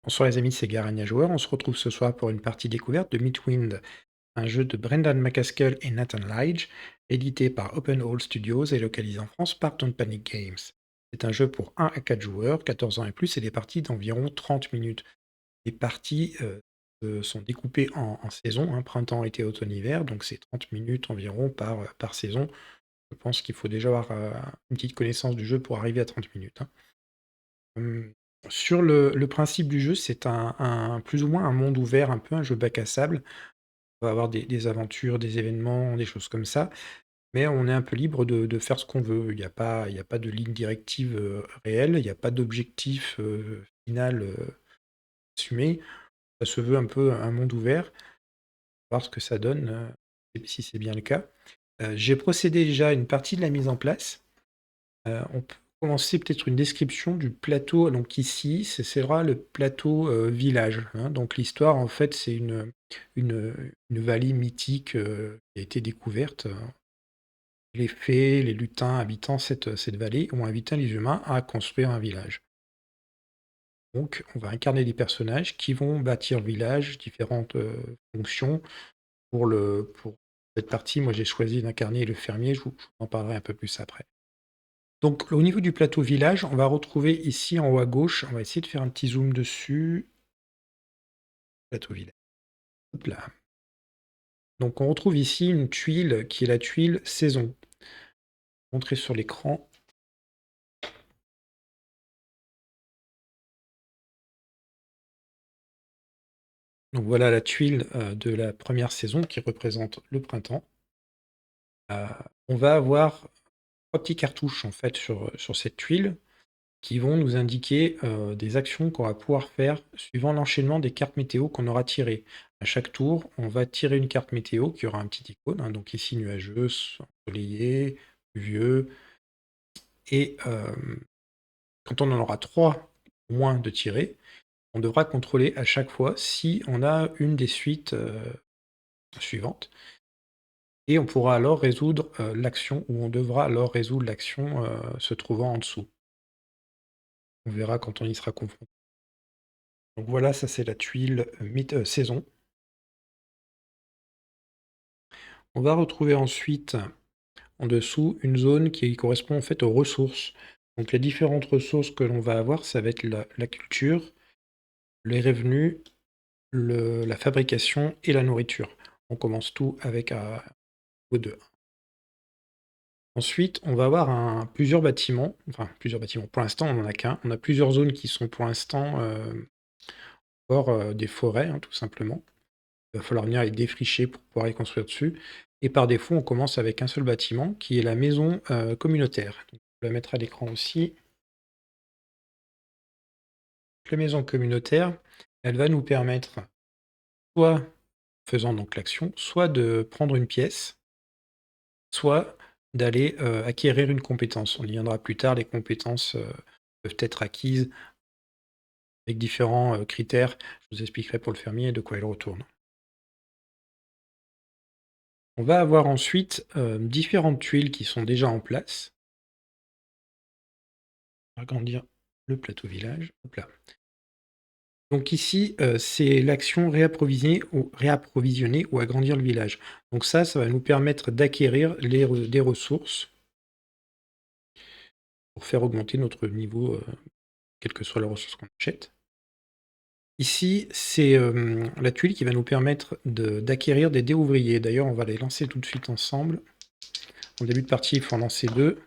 Bonsoir les amis, c'est Garania Joueur. On se retrouve ce soir pour une partie découverte de Midwind, un jeu de Brendan McCaskill et Nathan Lige, édité par Open Hall Studios et localisé en France par Don't Panic Games. C'est un jeu pour 1 à 4 joueurs, 14 ans et plus, et des parties d'environ 30 minutes. Les parties sont découpées en saisons, hein, printemps, été, automne, hiver, donc c'est 30 minutes environ par saison. Je pense qu'il faut déjà avoir une petite connaissance du jeu pour arriver à 30 minutes. Hein. Hem, sur le principe du jeu, c'est un plus ou moins un monde ouvert, un peu un jeu bac à sable. On va avoir des aventures, des événements, des choses comme ça, mais on est un peu libre de faire ce qu'on veut. Il y a pas de ligne directive, réelle, il y a pas d'objectif, final, assumé. Ça se veut un peu un monde ouvert, voir ce que ça donne, et si c'est bien le cas. J'ai procédé déjà à une partie de la mise en place. On peut commencer peut-être une description du plateau. Donc ici, ce sera le plateau, village, hein. Donc l'histoire, en fait, c'est une vallée mythique, qui a été découverte. Les fées, les lutins habitant cette vallée ont invité les humains à construire un village. Donc on va incarner des personnages qui vont bâtir le village, différentes, fonctions. Pour cette partie, moi, j'ai choisi d'incarner le fermier, je vous en parlerai un peu plus après. Donc au niveau du plateau village, on va retrouver ici en haut à gauche, on va essayer de faire un petit zoom dessus. Plateau village. Hop là. Donc on retrouve ici une tuile qui est la tuile saison. Montrer sur l'écran. Donc voilà la tuile de la première saison qui représente le printemps. Euh, on va avoir trois petits cartouches en fait sur cette tuile qui vont nous indiquer des actions qu'on va pouvoir faire suivant l'enchaînement des cartes météo qu'on aura tirées. À chaque tour, on va tirer une carte météo qui aura un petit icône, hein, donc ici nuageux, ensoleillé, pluvieux. Et quand on en aura 3 ou moins de tirés, on devra contrôler à chaque fois si on a une des suites suivantes. Et on pourra alors résoudre l'action, ou on devra alors résoudre l'action se trouvant en dessous. On verra quand on y sera confronté. Donc voilà, ça c'est la tuile saison. On va retrouver ensuite en dessous une zone qui correspond en fait aux ressources. Donc les différentes ressources que l'on va avoir, ça va être la culture, les revenus, la fabrication et la nourriture. On commence tout avec un niveau de 1. Ensuite, on va avoir plusieurs bâtiments, enfin plusieurs bâtiments, pour l'instant on n'en a qu'un. On a plusieurs zones qui sont pour l'instant encore des forêts, hein, tout simplement. Il va falloir venir les défricher pour pouvoir les construire dessus. Et par défaut, on commence avec un seul bâtiment, qui est la maison communautaire. Donc, je vais la mettre à l'écran aussi. La maison communautaire, elle va nous permettre, soit, faisant donc l'action, soit de prendre une pièce, soit d'aller acquérir une compétence. On y viendra plus tard, les compétences peuvent être acquises avec différents critères. Je vous expliquerai pour le fermier de quoi il retourne. On va avoir ensuite différentes tuiles qui sont déjà en place. Agrandir le plateau village. Hop là. Donc ici, c'est l'action réapprovisionner ou agrandir le village. Donc ça va nous permettre d'acquérir des ressources pour faire augmenter notre niveau, quelle que soit la ressource qu'on achète. Ici, c'est la tuile qui va nous permettre d'acquérir des dés ouvriers. D'ailleurs, on va les lancer tout de suite ensemble. En début de partie, il faut en lancer 2.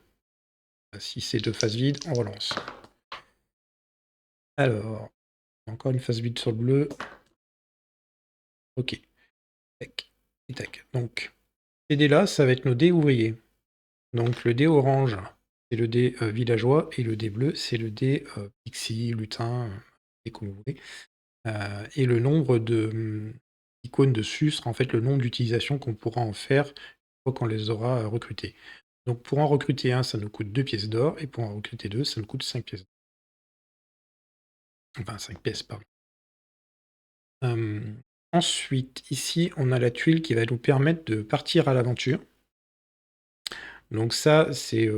Si c'est 2 phases vides, on relance. Alors, encore une phase vide sur le bleu. Ok. Tac. Et tac. Donc, ces dés-là, ça va être nos dés ouvriers. Donc, le dé orange, c'est le dé villageois, et le dé bleu, c'est le dé pixie, lutin, et comme vous voulez. Et le nombre de icônes dessus sera en fait le nombre d'utilisations qu'on pourra en faire une fois qu'on les aura recrutés. Donc, pour en recruter un, ça nous coûte 2 pièces d'or, et pour en recruter 2, ça nous coûte 5 pièces d'or. Enfin, 5 pièces, pardon. Ensuite, ici, on a la tuile qui va nous permettre de partir à l'aventure. Donc ça, c'est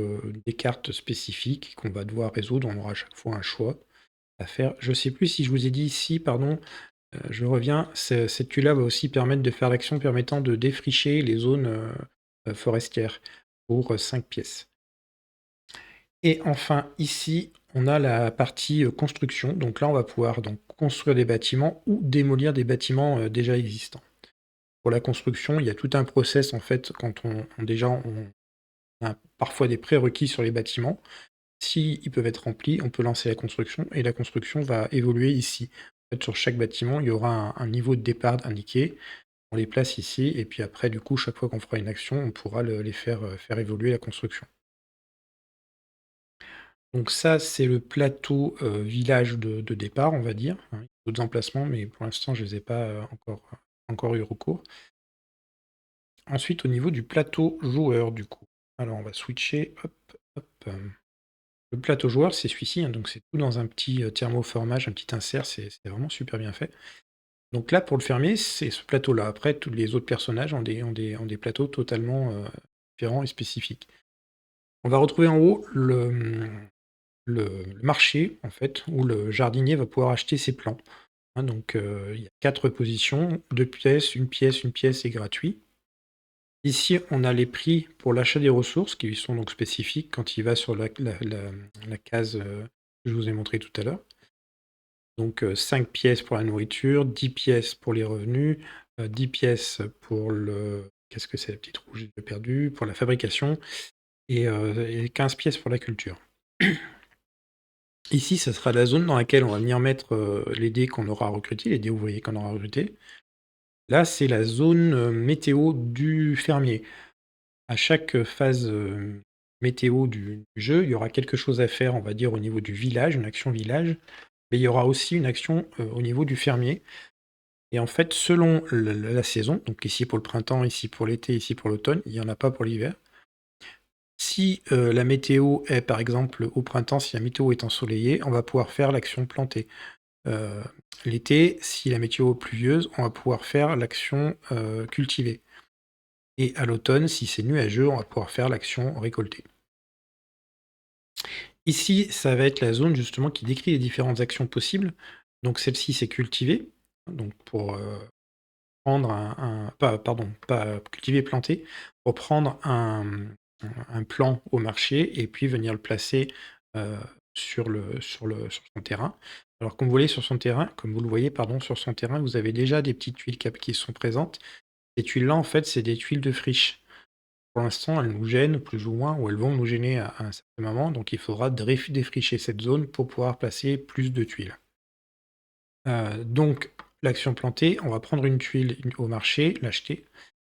des cartes spécifiques qu'on va devoir résoudre. On aura à chaque fois un choix à faire. Je sais plus si je vous ai dit ici, pardon, je reviens, cette tuile-là va aussi permettre de faire l'action permettant de défricher les zones, forestières pour, 5 pièces. Et enfin ici, on a la partie, construction. Donc là, on va pouvoir donc construire des bâtiments ou démolir des bâtiments, déjà existants. Pour la construction, il y a tout un process en fait quand on a parfois des prérequis sur les bâtiments. S'ils peuvent être remplis, on peut lancer la construction et la construction va évoluer ici. En fait, sur chaque bâtiment, il y aura un niveau de départ indiqué. On les place ici et puis après, du coup, chaque fois qu'on fera une action, on pourra les faire évoluer la construction. Donc ça, c'est le plateau, village de départ, on va dire, hein. Il y a d'autres emplacements, mais pour l'instant, je ne les ai pas, encore eu recours. Ensuite, au niveau du plateau joueur, du coup. Alors on va switcher, hop, hop. Le plateau joueur, c'est celui-ci, hein, donc c'est tout dans un petit, thermoformage, un petit insert, c'est vraiment super bien fait. Donc là, pour le fermer, c'est ce plateau-là. Après, tous les autres personnages ont des plateaux totalement, différents et spécifiques. On va retrouver en haut le marché, en fait, où le jardinier va pouvoir acheter ses plants, hein. Donc, il y a 4 positions, 2 pièces, une pièce et gratuit. Ici, on a les prix pour l'achat des ressources qui sont donc spécifiques quand il va sur la case, que je vous ai montré tout à l'heure. Donc, 5 pièces pour la nourriture, 10 pièces pour les revenus, 10 pièces pour le qu'est-ce que c'est la petite rouge? J'ai perdu. Pour la fabrication et 15 pièces pour la culture. Ici, ça sera la zone dans laquelle on va venir mettre, les dés qu'on aura recrutés, les dés ouvriers qu'on aura recrutés. Là, c'est la zone, météo du fermier. À chaque phase, météo du jeu, il y aura quelque chose à faire, on va dire, au niveau du village, une action village, mais il y aura aussi une action, au niveau du fermier et en fait, selon la saison, donc ici pour le printemps, ici pour l'été, ici pour l'automne, il y en a pas pour l'hiver. Si, la météo est par exemple au printemps, si la météo est ensoleillée, on va pouvoir faire l'action planter. Heu, L'été, si la météo est pluvieuse, on va pouvoir faire l'action, cultiver et à l'automne, si c'est nuageux, on va pouvoir faire l'action récolter. Ici, ça va être la zone justement qui décrit les différentes actions possibles. Donc celle-ci, c'est cultiver, donc pour, prendre pas pardon, pas cultiver, planter, pour prendre un plant au marché et puis venir le placer, heu, sur son terrain. Alors comme vous le voyez pardon, sur son terrain, vous avez déjà des petites tuiles qui sont présentes. Ces tuiles-là, en fait, c'est des tuiles de friche. Pour l'instant, elles nous gênent plus ou moins ou elles vont nous gêner à un certain moment, donc il faudra défricher cette zone pour pouvoir placer plus de tuiles. Donc l'action plantée, on va prendre une tuile au marché, l'acheter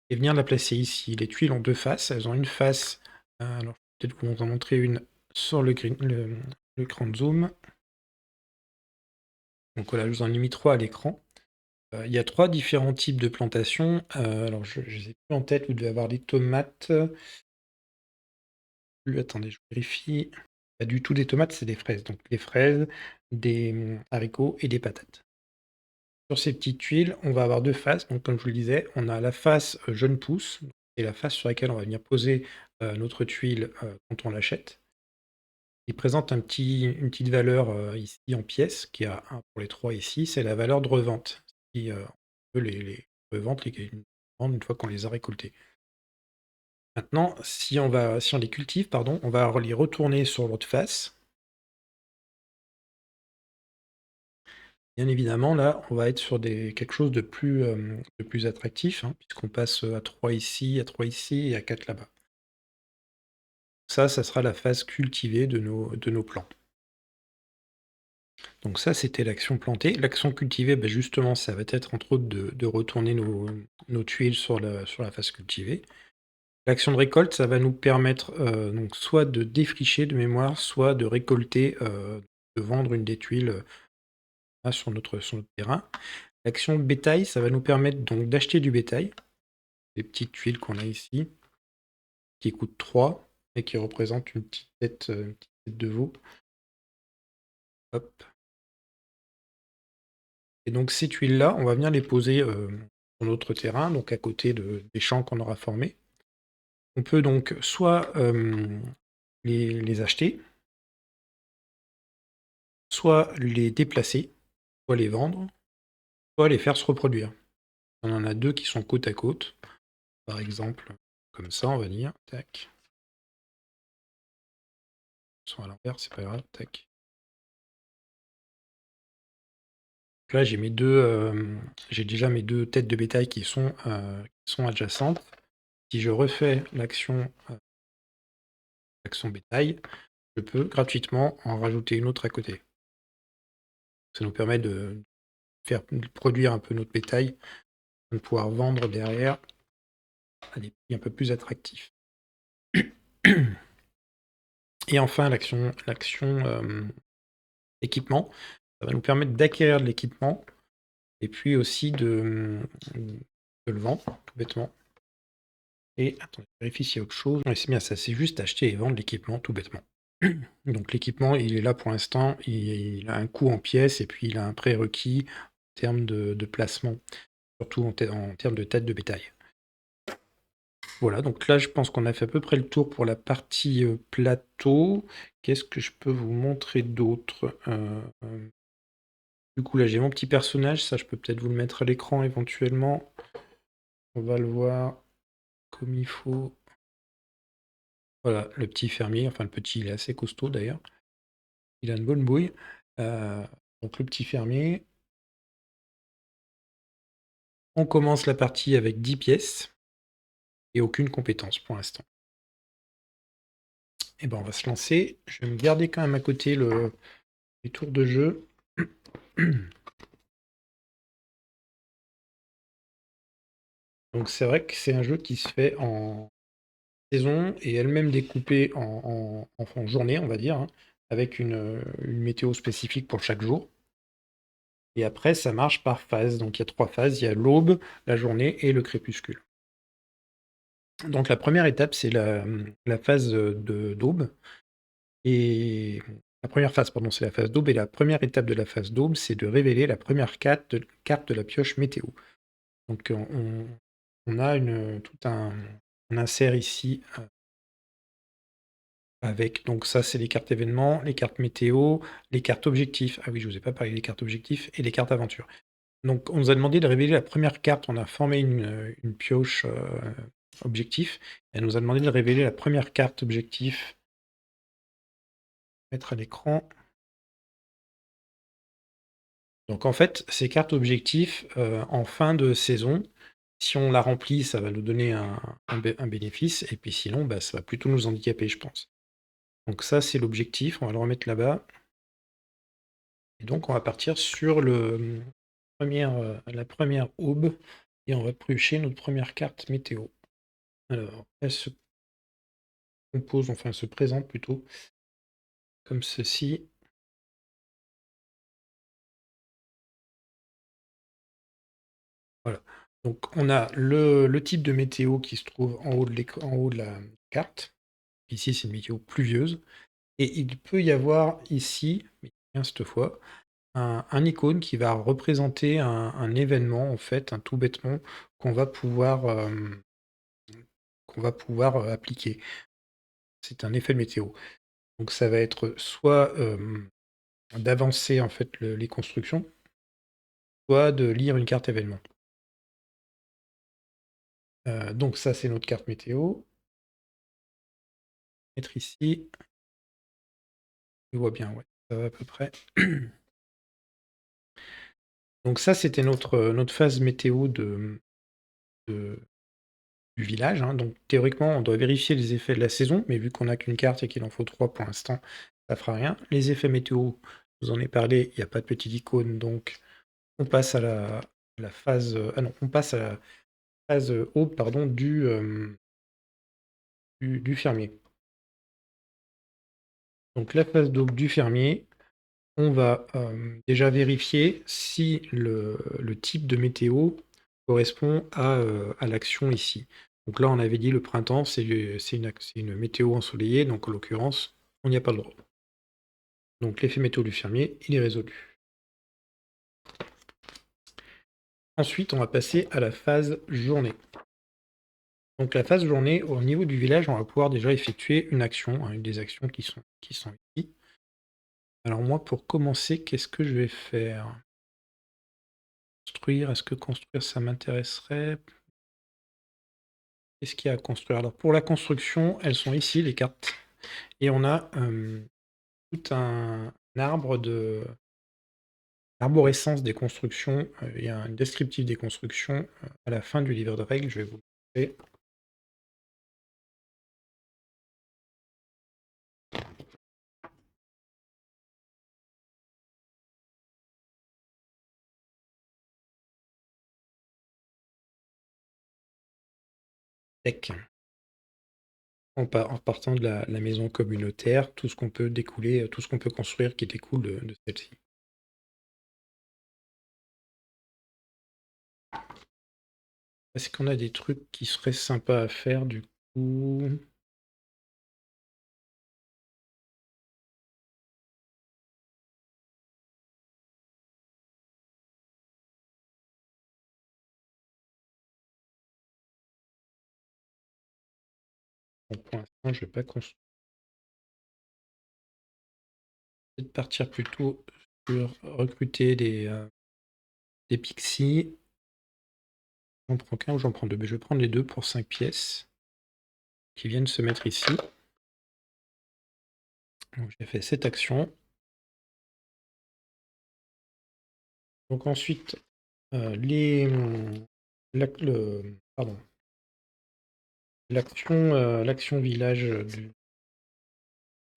et venir la placer ici. Les tuiles ont 2 faces, elles ont une face, alors peut-être vous en montrer une sur l'écran de zoom. Donc voilà, je vous en ai mis 3 à l'écran. Il y a 3 différents types de plantations, alors je les ai plus en tête, vous devez avoir des tomates, attendez, je vérifie. Pas du tout des tomates, c'est des fraises. Donc des fraises, des, haricots et des patates. Sur ces petites tuiles, on va avoir 2 faces. Donc comme je vous le disais, on a la face, jeune pousse et la face sur laquelle on va venir poser, notre tuile, quand on l'achète. Il présente une petite valeur, ici en pièces qui a 1 pour les 3 ici, c'est la valeur de revente. Si, on peut les revendre une fois qu'on les a récoltés. Maintenant, si on les cultive, pardon, on va les retourner sur l'autre face. Bien évidemment, là, on va être sur quelque chose de plus attractif, hein, puisqu'on passe, à 3 ici, à 3 ici et à 4 là-bas. Ça sera la phase cultivée de nos plants. Donc ça, c'était l'action plantée. L'action cultivée, bah, justement, ça va être entre autres de retourner nos tuiles sur la phase cultivée. L'action de récolte, ça va nous permettre, donc soit de défricher de mémoire, soit de récolter, de vendre une des tuiles, là sur notre terrain. L'action bétail, ça va nous permettre donc d'acheter du bétail, les petites tuiles qu'on a ici, qui coûtent 3 et qui représentent une petite tête de veau. Hop. Et donc ces tuiles-là, on va venir les poser, sur notre terrain, donc à côté des champs qu'on aura formés. On peut donc soit, les acheter soit les déplacer, soit les vendre, soit les faire se reproduire. On en a deux qui sont côte à côte, par exemple, comme ça, on va dire. Tac. Ils sont à l'envers, c'est pas grave. Tac. Donc là, j'ai déjà mes deux têtes de bétail qui sont adjacentes. Si je refais l'action bétail, je peux gratuitement en rajouter une autre à côté. Ça nous permet de faire produire un peu notre bétail, de pouvoir vendre derrière à des prix un peu plus attractifs. Et enfin, l'action équipement, ça va nous permettre d'acquérir de l'équipement et puis aussi de le vendre, tout bêtement. Et attendez, je vérifie s'il y a autre chose. Oui, c'est bien ça, c'est juste acheter et vendre l'équipement, tout bêtement. Donc l'équipement, il est là pour l'instant, il a un coût en pièces et puis il a un prérequis en termes de placement, surtout en termes de tête de bétail. Voilà, donc là, je pense qu'on a fait à peu près le tour pour la partie plateau. Qu'est-ce que je peux vous montrer d'autre? Du coup, là, j'ai mon petit personnage. Ça, je peux peut-être vous le mettre à l'écran éventuellement. On va le voir comme il faut. Voilà, le petit fermier. Enfin, le petit, il est assez costaud d'ailleurs. Il a une bonne bouille. Donc, le petit fermier. On commence la partie avec 10 pièces et aucune compétence pour l'instant. Et ben, on va se lancer. Je vais me garder quand même à côté les tours de jeu. Donc c'est vrai que c'est un jeu qui se fait en saison et elle-même découpée en journée, on va dire, hein, avec une météo spécifique pour chaque jour. Et après, ça marche par phase. Donc il y a 3 phases. Il y a l'aube, la journée et le crépuscule. Donc la première étape, c'est la phase d'aube. Et la première phase, pardon, c'est la phase d'aube. Et la première étape de la phase d'aube, c'est de révéler la première carte de la pioche météo. Donc on a tout un insert ici avec, donc ça c'est les cartes événements, les cartes météo, les cartes objectifs. Ah oui, je vous ai pas parlé des cartes objectifs et les cartes aventure. Donc on nous a demandé de révéler la première carte, on a formé une pioche objectif. Elle nous a demandé de révéler la première carte objectif. Mettre à l'écran. Donc en fait, ces cartes objectifs, en fin de saison, si on la remplit, ça va nous donner un bénéfice, et puis sinon, bah, ça va plutôt nous handicaper, je pense. Donc ça, c'est l'objectif, on va le remettre là-bas. Et donc on va partir sur la première aube, et on va piocher notre première carte météo. Alors, elle se compose, enfin elle se présente plutôt, comme ceci. Voilà. Donc on a le type de météo qui se trouve en haut de la carte. Ici, c'est une météo pluvieuse. Et il peut y avoir ici, mais rien cette fois, un icône qui va représenter un événement, en fait, un tout bêtement, qu'on va pouvoir, appliquer. C'est un effet météo. Donc ça va être soit d'avancer en fait les constructions, soit de lire une carte événement. Donc ça, c'est notre carte météo. Mettre ici. Je vois bien, ouais, ça va à peu près. Donc ça, c'était notre phase météo du village, hein. Donc théoriquement, on doit vérifier les effets de la saison, mais vu qu'on n'a qu'une carte et qu'il en faut 3 pour l'instant, ça fera rien. Les effets météo, je vous en ai parlé, il n'y a pas de petite icône, donc on passe à la phase. Ah non, on passe à la phase aube, pardon, du fermier. Donc la phase d'aube du fermier, on va déjà vérifier si le type de météo correspond à l'action ici. Donc là, on avait dit le printemps, c'est une météo ensoleillée, donc en l'occurrence, on n'y a pas le droit. Donc l'effet météo du fermier, il est résolu. Ensuite, on va passer à la phase journée. Donc la phase journée, au niveau du village, on va pouvoir déjà effectuer une action, hein, une des actions qui sont ici. Alors moi, pour commencer, qu'est-ce que je vais faire? Construire, est-ce que construire, ça m'intéresserait? Qu'est-ce qu'il y a à construire? Alors pour la construction, elles sont ici, les cartes. Et on a tout un arbre de arborescence des constructions. Il y a un descriptif des constructions à la fin du livre de règles. Je vais vous le montrer. Tac. En partant de la maison communautaire, tout ce qu'on peut découler, tout ce qu'on peut construire qui découle de celle-ci. Est-ce qu'on a des trucs qui seraient sympas à faire du coup? Bon, pour l'instant, je vais pas construire. Peut-être partir plutôt sur recruter des pixies. J'en prends qu'un ou j'en prends deux? Mais je vais prendre les deux pour 5 pièces qui viennent se mettre ici. Donc j'ai fait cette action. Donc ensuite, l'action village du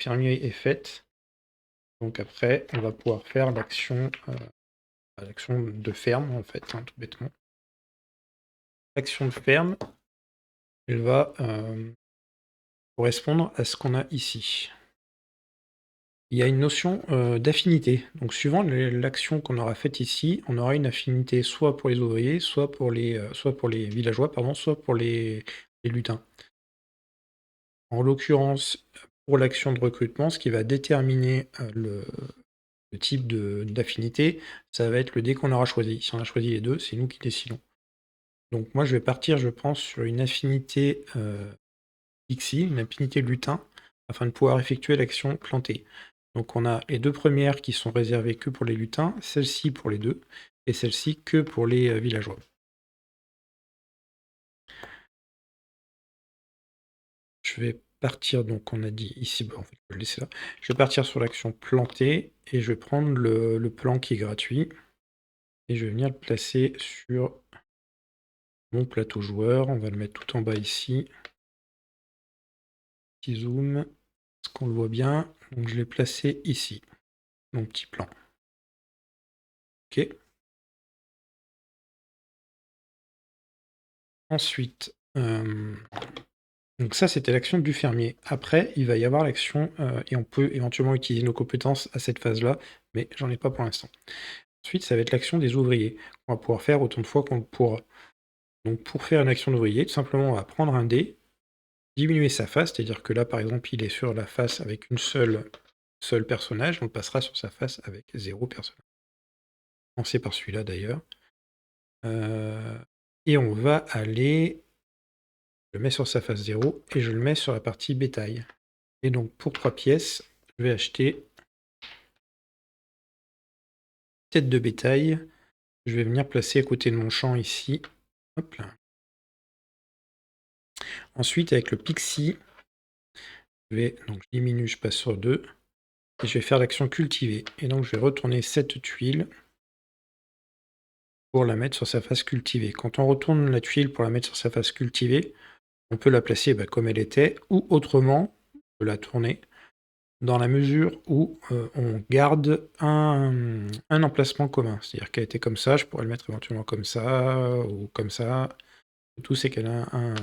fermier est faite. Donc après, on va pouvoir faire l'action de ferme, en fait, hein, tout bêtement. L'action de ferme, elle va correspondre à ce qu'on a ici. Il y a une notion d'affinité. Donc suivant l'action qu'on aura faite ici, on aura une affinité soit pour les ouvriers, soit pour les villageois, pardon, soit pour les lutins. En l'occurrence, pour l'action de recrutement, ce qui va déterminer le type d'affinité, ça va être le dé qu'on aura choisi. Si on a choisi les deux, c'est nous qui décidons. Donc moi je vais partir, je pense, sur une affinité Pixie, une affinité lutin, afin de pouvoir effectuer l'action plantée. Donc on a les deux premières qui sont réservées que pour les lutins, celle-ci pour les deux, et celle-ci que pour les villageois. Je vais partir, donc on a dit ici, bon, en fait, je vais le laisser là. Je vais partir sur l'action plantée, et je vais prendre le plan qui est gratuit, et je vais venir le placer sur mon plateau joueur. On va le mettre tout en bas ici. Petit zoom, est-ce qu'on le voit bien? Donc je l'ai placé ici, mon petit plan. Ok. Ensuite, donc ça c'était l'action du fermier. Après, il va y avoir l'action, et on peut éventuellement utiliser nos compétences à cette phase-là, mais j'en ai pas pour l'instant. Ensuite, ça va être l'action des ouvriers. On va pouvoir faire autant de fois qu'on le pourra. Donc pour faire une action d'ouvrier, tout simplement on va prendre un dé, diminuer sa face, c'est-à-dire que là par exemple il est sur la face avec une seul personnage, on le passera sur sa face avec 0 personnage. Commencer par celui-là d'ailleurs. Et on va aller, je le mets sur sa face 0 et je le mets sur la partie bétail. Et donc pour 3 pièces, je vais acheter tête de bétail. Je vais venir placer à côté de mon champ ici. Hop là. Ensuite avec le pixie, donc je diminue, je passe sur 2. Et je vais faire l'action cultiver. Et donc je vais retourner cette tuile pour la mettre sur sa face cultivée. Quand on retourne la tuile pour la mettre sur sa face cultivée, on peut la placer comme elle était, ou autrement, on peut la tourner, dans la mesure où on garde un emplacement commun. C'est-à-dire qu'elle était comme ça, je pourrais le mettre éventuellement comme ça, ou comme ça. Tout c'est qu'elle a un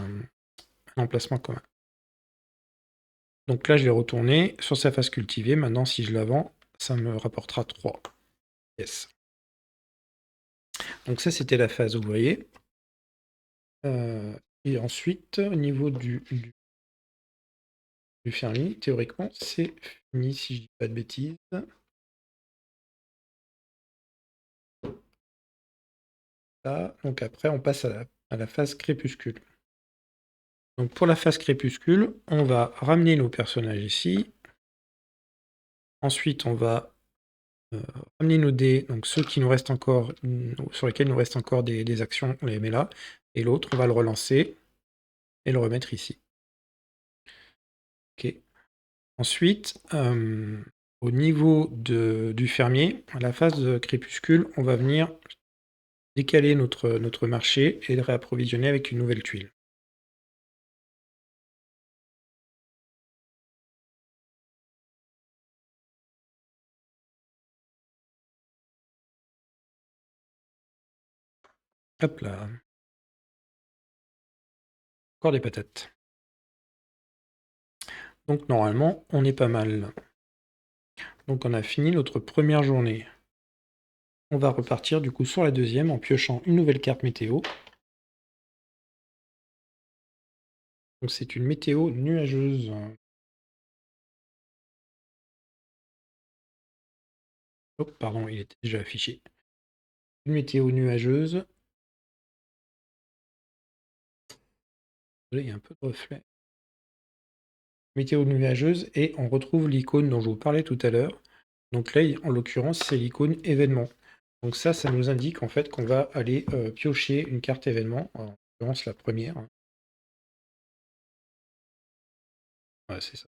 emplacement commun. Donc là, je vais retourner sur sa face cultivée. Maintenant, si je la vends, ça me rapportera 3 pièces. Donc ça, c'était la phase ouvrier. Et ensuite, au niveau du fermier, théoriquement, c'est fini si je dis pas de bêtises. Là, donc après, on passe à la phase crépuscule. Donc pour la phase crépuscule, on va ramener nos personnages ici. Ensuite, on va ramener nos dés, donc ceux qui nous restent encore, sur lesquels il nous reste encore des actions, on les met là. Et l'autre, on va le relancer et le remettre ici. Ok. Ensuite, au niveau du fermier, à la phase de crépuscule, on va venir décaler notre marché et le réapprovisionner avec une nouvelle tuile. Hop là, encore des patates. Donc normalement, on est pas mal. Donc on a fini notre première journée. On va repartir du coup sur la deuxième en piochant une nouvelle carte météo. Donc c'est une météo nuageuse. Oh, pardon, il était déjà affiché. Une météo nuageuse. Désolé, il y a un peu de reflet. Météo nuageuse et on retrouve l'icône dont je vous parlais tout à l'heure. Donc là, en l'occurrence, c'est l'icône événement. Donc ça nous indique en fait qu'on va aller piocher une carte événement, en l'occurrence la première. Ouais, c'est ça.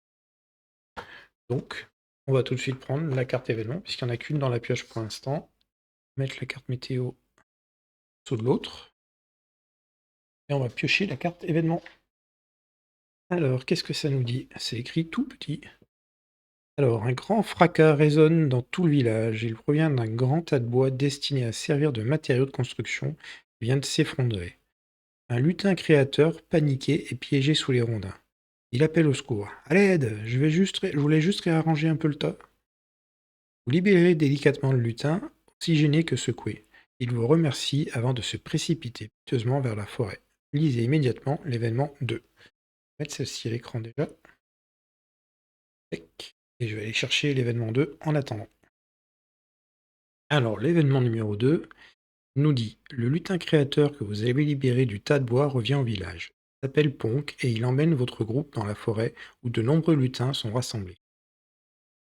Donc, on va tout de suite prendre la carte événement, puisqu'il n'y en a qu'une dans la pioche pour l'instant. Mettre la carte météo sous de l'autre. Et on va piocher la carte événement. Alors, qu'est-ce que ça nous dit? C'est écrit tout petit. Alors, un grand fracas résonne dans tout le village. Il provient d'un grand tas de bois destiné à servir de matériau de construction qui vient de s'effondrer. Un lutin créateur, paniqué et piégé sous les rondins. Il appelle au secours. À l'aide, je voulais juste réarranger un peu le tas. Vous libérez délicatement le lutin, aussi gêné que secoué. Il vous remercie avant de se précipiter piteusement vers la forêt. Lisez immédiatement l'événement 2. Je vais mettre celle-ci à l'écran déjà. Tac. Et je vais aller chercher l'événement 2 en attendant. Alors, l'événement numéro 2 nous dit: le lutin créateur que vous avez libéré du tas de bois revient au village. Il s'appelle Ponk et il emmène votre groupe dans la forêt où de nombreux lutins sont rassemblés.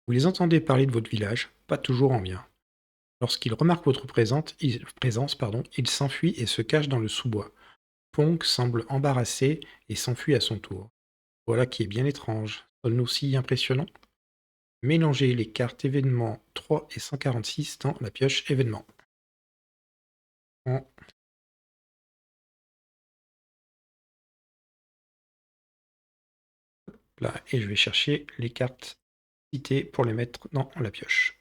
Vous les entendez parler de votre village, pas toujours en bien. Lorsqu'il remarque votre présence, il s'enfuit et se cache dans le sous-bois. Ponk semble embarrassé et s'enfuit à son tour. Voilà qui est bien étrange. Sonne aussi impressionnant. Mélangez les cartes événements 3 et 146 dans la pioche événements. En- Là, et je vais chercher les cartes citées pour les mettre dans la pioche.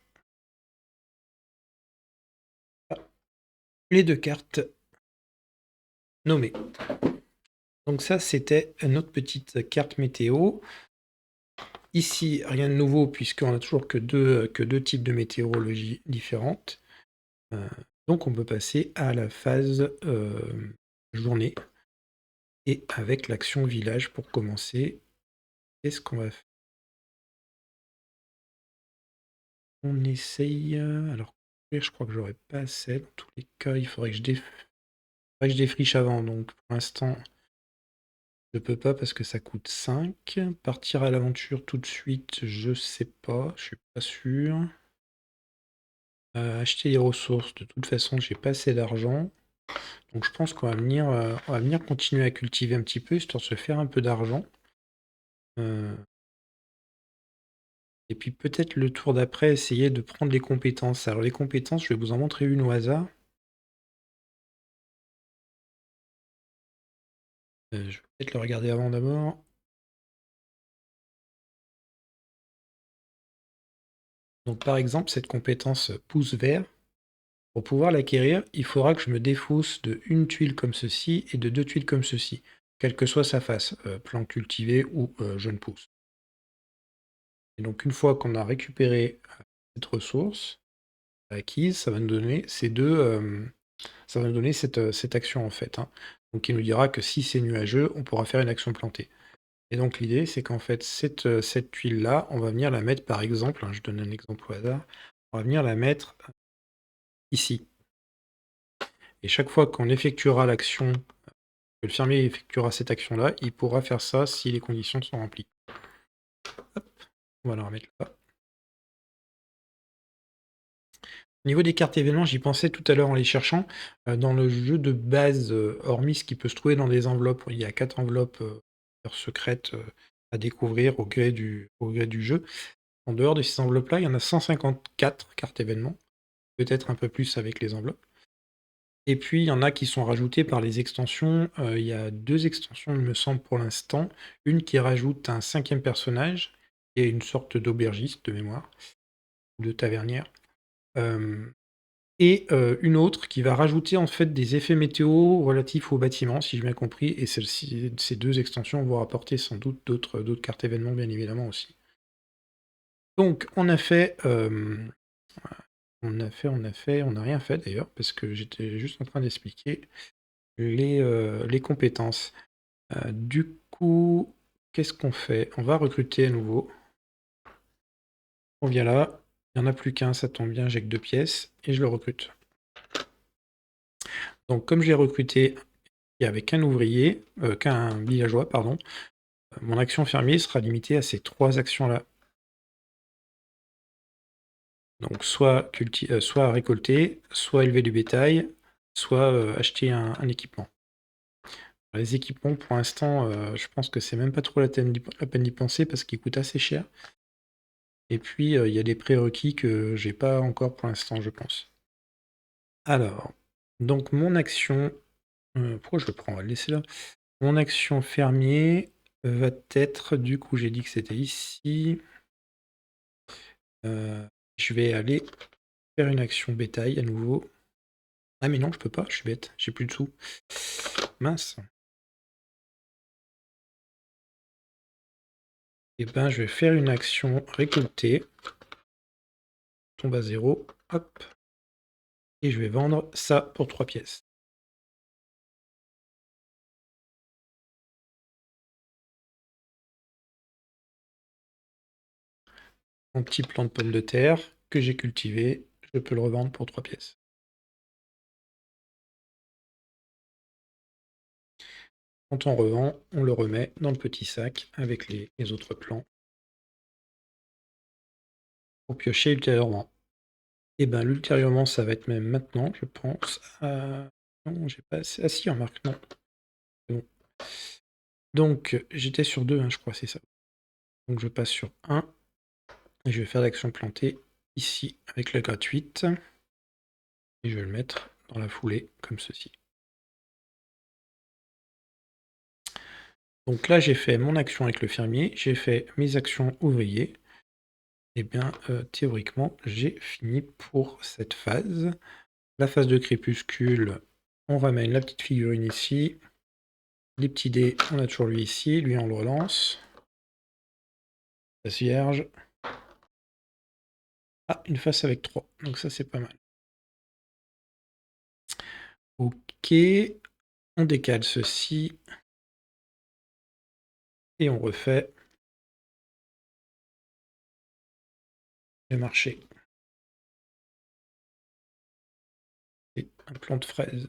Ah, les deux cartes nommées. Donc ça, c'était notre petite carte météo. Ici, rien de nouveau puisqu'on a toujours que deux types de météorologie différentes. Donc on peut passer à la phase journée et avec l'action village pour commencer. Qu'est-ce qu'on va faire? On essaye. Alors, je crois que j'aurais pas assez. Dans tous les cas, il faudrait que je défriche avant. Donc pour l'instant, je peux pas parce que ça coûte 5. Partir à l'aventure tout de suite, je sais pas. Je suis pas sûr. Acheter des ressources, de toute façon, j'ai pas assez d'argent. Donc je pense qu'on va venir continuer à cultiver un petit peu, histoire de se faire un peu d'argent. Euh, et puis peut-être le tour d'après, essayer de prendre les compétences. Alors les compétences, je vais vous en montrer une au hasard. Je vais peut-être le regarder avant d'abord. Donc par exemple, cette compétence pouce vert, pour pouvoir l'acquérir, il faudra que je me défausse de une tuile comme ceci et de deux tuiles comme ceci, quelle que soit sa face, plan cultivé ou jeune pouce. Et donc une fois qu'on a récupéré cette ressource acquise, ça va nous donner ça va nous donner cette action en fait, hein. Donc il nous dira que si c'est nuageux, on pourra faire une action plantée. Et donc l'idée, c'est qu'en fait, cette tuile-là, on va venir la mettre par exemple, hein, je donne un exemple au hasard, on va venir la mettre ici. Et chaque fois qu'on effectuera l'action, que le fermier effectuera cette action-là, il pourra faire ça si les conditions sont remplies. Hop, on va la remettre là. Au niveau des cartes événements, j'y pensais tout à l'heure en les cherchant. Dans le jeu de base, hormis ce qui peut se trouver dans des enveloppes, il y a 4 enveloppes, secrètes, à découvrir au gré du jeu. En dehors de ces enveloppes-là, il y en a 154 cartes événements, peut-être un peu plus avec les enveloppes. Et puis il y en a qui sont rajoutées par les extensions. Il y a 2 extensions, il me semble, pour l'instant. Une qui rajoute un 5e personnage, qui est une sorte d'aubergiste de mémoire, de tavernière. Hem Et une autre qui va rajouter en fait des effets météo relatifs aux bâtiments, si j'ai bien compris, et celle-ci ces 2 extensions vont apporter sans doute d'autres cartes événements, bien évidemment, aussi. Donc on n'a rien fait d'ailleurs, parce que j'étais juste en train d'expliquer les compétences. Du coup, qu'est-ce qu'on fait? On va recruter à nouveau. On vient là, il y en a plus qu'un, ça tombe bien, j'ai que 2 pièces et je le recrute. Donc comme je l'ai recruté et avec un ouvrier, qu'un villageois, pardon, mon action fermier sera limitée à ces 3 actions-là. Donc soit récolter, soit élever du bétail, soit, acheter un équipement. Les équipements pour l'instant, je pense que c'est même pas trop la peine d'y penser parce qu'ils coûtent assez cher. Et puis, il y a des prérequis que j'ai pas encore pour l'instant, je pense. Alors, donc mon action, pourquoi je le prends? On va le laisser là. Mon action fermier va être, du coup, j'ai dit que c'était ici. Je vais aller faire une action bétail à nouveau. Ah mais non, je peux pas, je suis bête, j'ai plus de sous. Mince. Et ben, je vais faire une action récolter. Tombe à 0. Hop. Et je vais vendre ça pour 3 pièces. Mon petit plant de pommes de terre que j'ai cultivé, je peux le revendre pour 3 pièces. Quand on revend, on le remet dans le petit sac avec les autres plants pour piocher ultérieurement. Et ben ultérieurement, ça va être même maintenant, je pense. Non, j'ai pas assez. Ah si, remarque, non. C'est bon. Donc, j'étais sur 2, hein, je crois, c'est ça. Donc je passe sur 1 et je vais faire l'action plantée ici avec la gratuite. Et je vais le mettre dans la foulée, comme ceci. Donc là, j'ai fait mon action avec le fermier, j'ai fait mes actions ouvriers. Et bien, théoriquement, j'ai fini pour cette phase. La phase de crépuscule, on ramène la petite figurine ici. Les petits dés, on a toujours lui ici, lui on le relance. Face vierge. Ah, une face avec 3, donc ça c'est pas mal. Ok, on décale ceci. Et on refait le marché. Et un plant de fraises.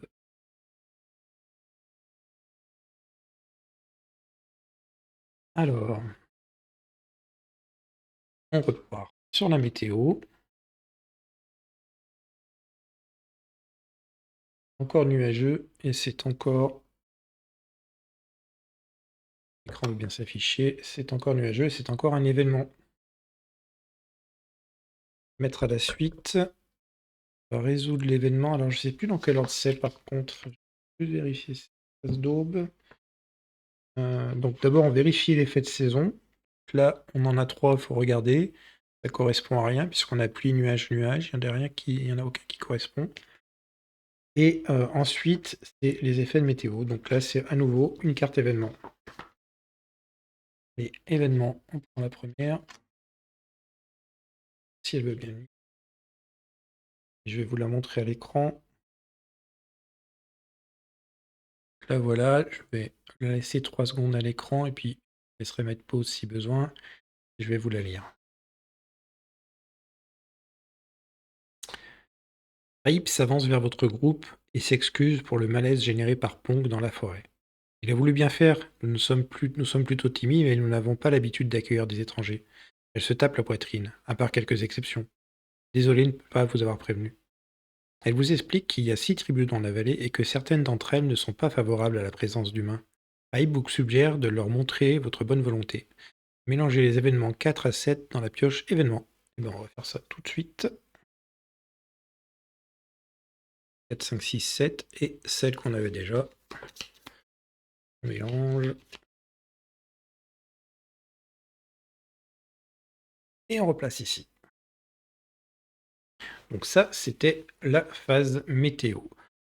Alors, on repart sur la météo. Encore nuageux, et c'est encore... L'écran de bien s'afficher, c'est encore nuageux, et c'est encore un événement. Mettre à la suite. On va résoudre l'événement. Alors, je sais plus dans quel ordre c'est, par contre. Je vais juste vérifier cette phase d'aube. Donc, d'abord, on vérifie l'effet de saison. Là, on en a 3, il faut regarder. Ça correspond à rien, puisqu'on a pluie, nuage, nuage. Il n'y en a aucun qui correspond. Et ensuite, c'est les effets de météo. Donc là, c'est à nouveau une carte événement. Les événements, on prend la première. Si elle veut bien. Je vais vous la montrer à l'écran. Là, voilà, je vais la laisser 3 secondes à l'écran et puis je laisserai mettre pause si besoin. Je vais vous la lire. Raip s'avance vers votre groupe et s'excuse pour le malaise généré par Pong dans la forêt. Il a voulu bien faire, nous sommes plutôt timides mais nous n'avons pas l'habitude d'accueillir des étrangers. Elle se tape la poitrine, à part quelques exceptions. Désolé de ne pas vous avoir prévenu. Elle vous explique qu'il y a 6 tribus dans la vallée et que certaines d'entre elles ne sont pas favorables à la présence d'humains. iBook suggère de leur montrer votre bonne volonté. Mélangez les événements 4 à 7 dans la pioche événements. Eh ben, on va faire ça tout de suite. 4, 5, 6, 7 et celle qu'on avait déjà. On mélange. Et on replace ici. Donc ça, c'était la phase météo.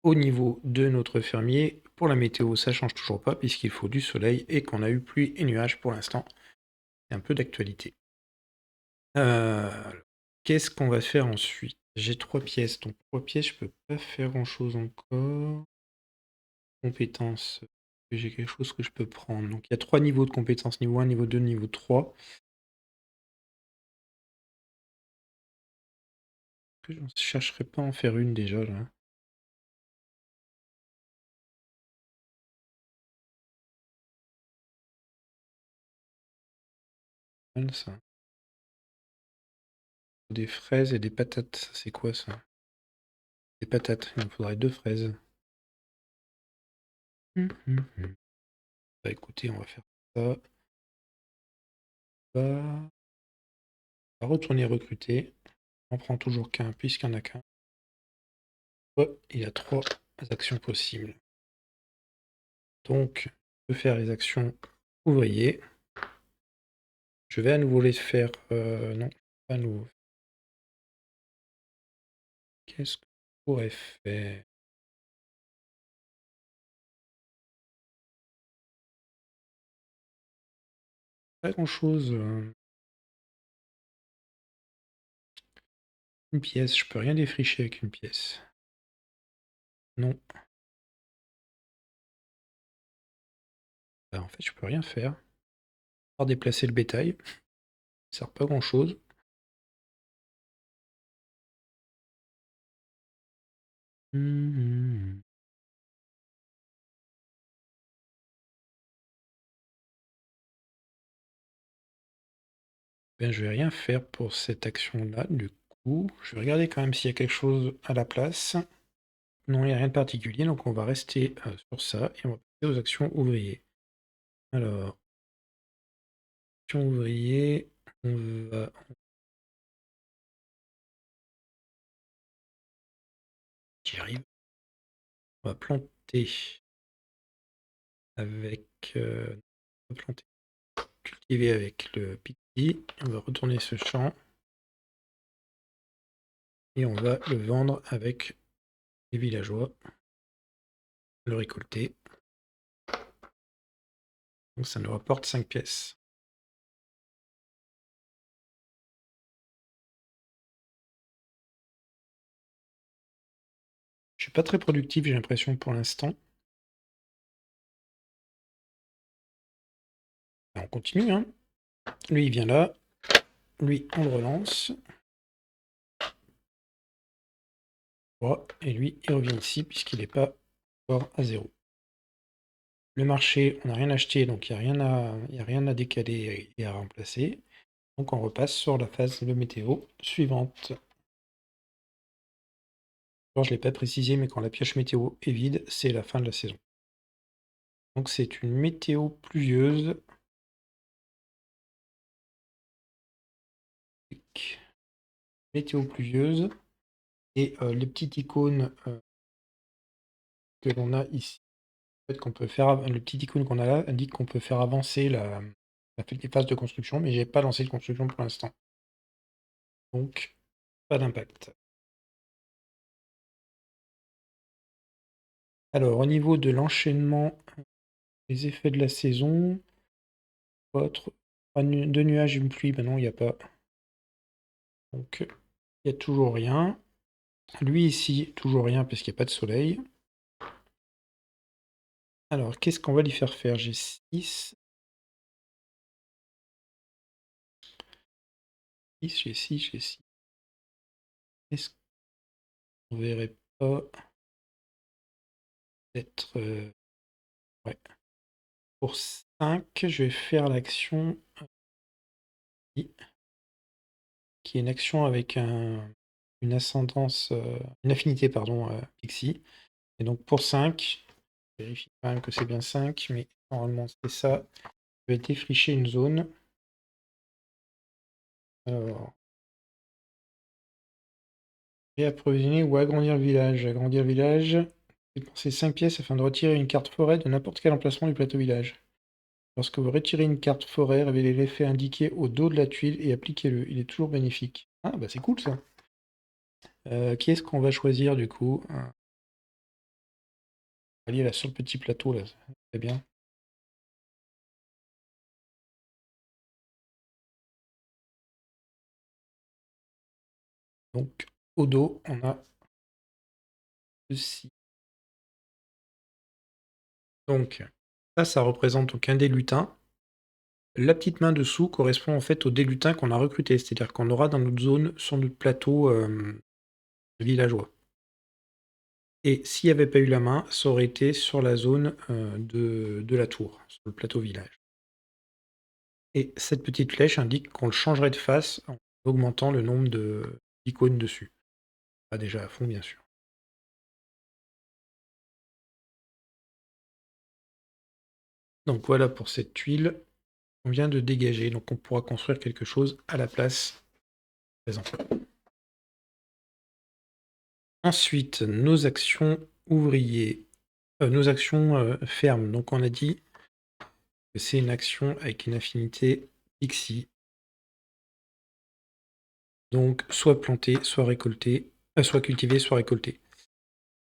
Au niveau de notre fermier, pour la météo, ça change toujours pas puisqu'il faut du soleil et qu'on a eu pluie et nuages pour l'instant. C'est un peu d'actualité. Qu'est-ce qu'on va faire ensuite? J'ai 3 pièces, donc 3 pièces, je peux pas faire grand-chose encore. Compétences, j'ai quelque chose que je peux prendre. Donc il y a 3 niveaux de compétences, niveau 1, niveau 2, niveau 3. Je ne chercherai pas à en faire une déjà là. Mal, ça. Des fraises et des patates, c'est quoi ça? Des patates, il me faudrait 2 fraises. Bah écoutez, on va faire ça. On va retourner recruter. On prend toujours qu'un puisqu'il n'y en a qu'un. Ouais, il y a 3 actions possibles. Donc, je peux faire les actions ouvriers. Je vais à nouveau les faire. Non, pas à nouveau. Qu'est-ce que je pourrais faire? Pas grand-chose. Une pièce, je peux rien défricher avec une pièce. Non. Bah, en fait, je peux rien faire. À part déplacer le bétail. Ça sert pas grand-chose. Ben, je vais rien faire pour cette action-là, du coup. Je vais regarder quand même s'il y a quelque chose à la place. Non, il n'y a rien de particulier, donc on va rester sur ça et on va passer aux actions ouvriers. Alors, action ouvrier, on va... J'y arrive. On va planter avec... on va planter, cultiver avec le piti. On va retourner ce champ. Et on va le vendre avec les villageois. Le récolter. Donc ça nous rapporte 5 pièces. Je suis pas très productif, j'ai l'impression, pour l'instant. On continue, hein. Lui, il vient là. Lui, on le relance. Voilà. Et lui, il revient ici, puisqu'il n'est pas encore à 0. Le marché, on n'a rien acheté, donc il n'y a rien à décaler et à remplacer. Donc on repasse sur la phase de météo suivante. Alors, je ne l'ai pas précisé, mais quand la pioche météo est vide, c'est la fin de la saison. Donc c'est une météo pluvieuse. Météo pluvieuse. Et les petites icônes que l'on a ici, en fait, qu'on peut faire, le petit icône qu'on a là indique qu'on peut faire avancer les phases de construction, mais j'ai pas lancé de construction pour l'instant. Donc, pas d'impact. Alors, au niveau de l'enchaînement, les effets de la saison, autre, deux nuages, une pluie, ben non, il n'y a pas. Donc, il n'y a toujours rien. Lui ici, toujours rien parce qu'il n'y a pas de soleil. Alors, qu'est-ce qu'on va lui faire faire? J'ai 6. J'ai 6, j'ai 6. Est-ce qu'on verrait pas peut-être... ouais. Pour 5, je vais faire l'action qui est une action avec un une ascendance, une affinité, pardon, pixie. Et donc pour 5, je vérifie quand même que c'est bien 5, mais normalement c'est ça. Je vais défricher une zone. Alors, réapprovisionner ou agrandir le village. Agrandir le village, dépensez 5 pièces afin de retirer une carte forêt de n'importe quel emplacement du plateau village. Lorsque vous retirez une carte forêt, révélez l'effet indiqué au dos de la tuile et appliquez-le. Il est toujours bénéfique. Ah bah c'est cool ça. Qui est-ce qu'on va choisir du coup? Allez là sur le petit plateau là, c'est bien. Donc au dos, on a ceci. Donc ça représente donc un des lutins. La petite main dessous correspond en fait au des lutins qu'on a recruté, c'est-à-dire qu'on aura dans notre zone, sur notre plateau villageois. Et s'il n'y avait pas eu la main, ça aurait été sur la zone de la tour, sur le plateau village. Et cette petite flèche indique qu'on le changerait de face en augmentant le nombre d'icônes dessus. Pas déjà à fond, bien sûr. Donc voilà pour cette tuile qu'on vient de dégager. Donc on pourra construire quelque chose à la place présente. Ensuite, nos actions ouvriers, nos actions fermes. Donc on a dit que c'est une action avec une affinité Pixie. Donc soit planter, soit récolter, soit cultiver, soit récolter.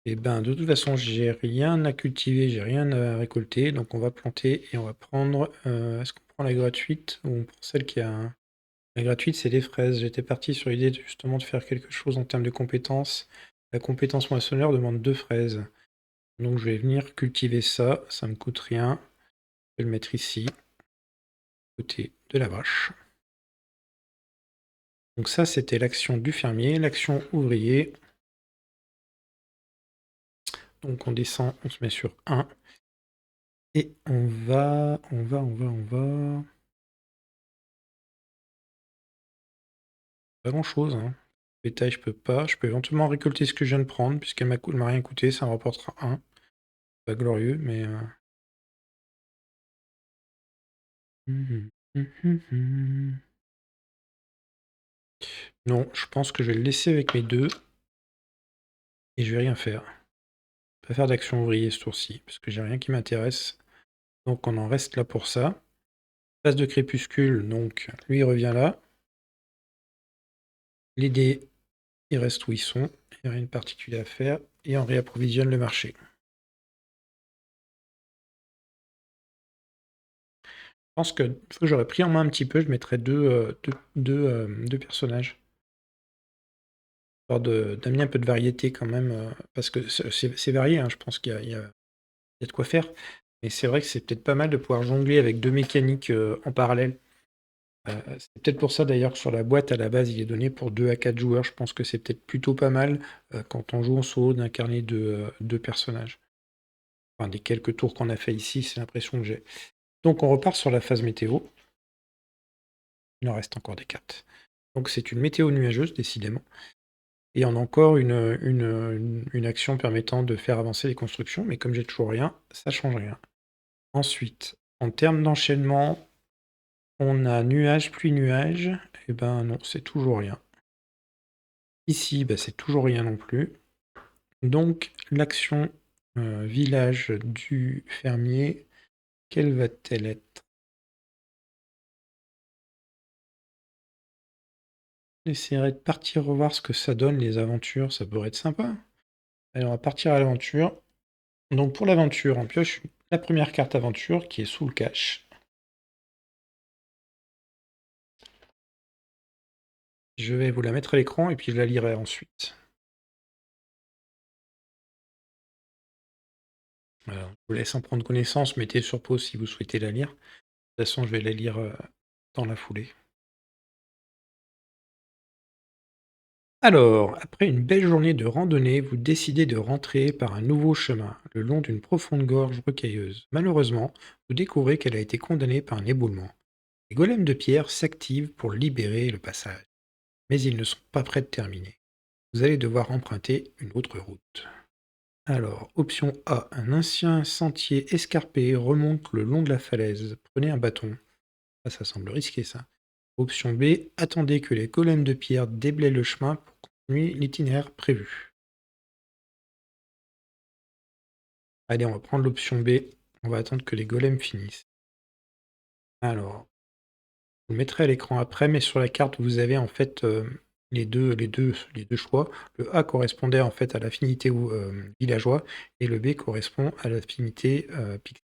Et ben de toute façon, j'ai rien à cultiver, j'ai rien à récolter, donc on va planter et on va prendre. Est-ce qu'on prend la gratuite ou on prend celle qui a un... La gratuite, c'est les fraises. J'étais parti sur l'idée justement de faire quelque chose en termes de compétences. La compétence moissonneur demande 2 fraises. Donc je vais venir cultiver ça, ça me coûte rien. Je vais le mettre ici, côté de la vache. Donc ça, c'était l'action du fermier, l'action ouvrier. Donc on descend, on se met sur 1. Et on va... Pas grand-chose, hein. Bétail, je peux pas. Je peux éventuellement récolter ce que je viens de prendre, puisqu'elle m'a rien coûté, ça me rapportera 1. Pas glorieux, mais... Non, je pense que je vais le laisser avec mes 2. Et je vais rien faire. Pas faire d'action ouvrier ce tour-ci, parce que j'ai rien qui m'intéresse. Donc on en reste là pour ça. Phase de crépuscule, donc lui il revient là. Les dés, ils restent où ils sont. Il n'y a rien de particulier à faire. Et on réapprovisionne le marché. Je pense que j'aurais pris en main un petit peu, je mettrais deux personnages. Histoire d'amener un peu de variété quand même, parce que c'est varié, hein, je pense qu'il y a de quoi faire. Mais c'est vrai que c'est peut-être pas mal de pouvoir jongler avec 2 mécaniques en parallèle. C'est peut-être pour ça d'ailleurs que sur la boîte à la base il est donné pour 2 à 4 joueurs. Je pense que c'est peut-être plutôt pas mal quand on joue en solo d'incarner deux personnages. Enfin, des quelques tours qu'on a fait ici, c'est l'impression que j'ai. Donc on repart sur la phase météo. Il en reste encore des cartes. Donc c'est une météo nuageuse, décidément. Et on a encore une action permettant de faire avancer les constructions, mais comme j'ai toujours rien, ça change rien. Ensuite, en termes d'enchaînement, on a nuage, pluie, nuage. Et ben non, c'est toujours rien. Ici, bah, c'est toujours rien non plus. Donc l'action village du fermier, quelle va-t-elle être? J'essaierai de partir revoir ce que ça donne les aventures, ça pourrait être sympa. Allez, on va partir à l'aventure. Donc pour l'aventure, on pioche la première carte aventure qui est sous le cache. Je vais vous la mettre à l'écran et puis je la lirai ensuite. Alors, je vous laisse en prendre connaissance, mettez sur pause si vous souhaitez la lire. De toute façon, je vais la lire dans la foulée. Alors, après une belle journée de randonnée, vous décidez de rentrer par un nouveau chemin, le long d'une profonde gorge rocailleuse. Malheureusement, vous découvrez qu'elle a été condamnée par un éboulement. Les golems de pierre s'activent pour libérer le passage, mais ils ne sont pas prêts de terminer. vous allez devoir emprunter une autre route. Alors, option A, un ancien sentier escarpé remonte le long de la falaise. Prenez un bâton. Ah, ça semble risqué, ça. Option B, attendez que les golems de pierre déblaient le chemin pour continuer l'itinéraire prévu. Allez, on va prendre l'option B. On va attendre que les golems finissent. Alors, je vous le mettrai à l'écran après, mais sur la carte, vous avez en fait les deux choix. Le A correspondait en fait à l'affinité villageois et le B correspond à l'affinité pixel.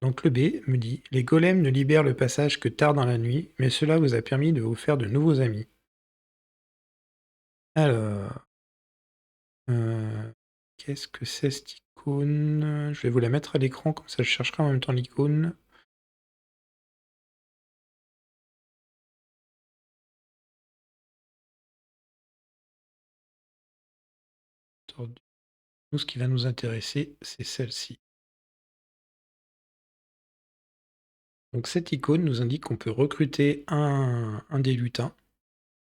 Donc le B me dit: les golems ne libèrent le passage que tard dans la nuit, mais cela vous a permis de vous faire de nouveaux amis. Alors, qu'est-ce que c'est cette icône? Je vais vous la mettre à l'écran, comme ça je chercherai en même temps l'icône. Nous, ce qui va nous intéresser, c'est celle-ci. Donc cette icône nous indique qu'on peut recruter un des lutins,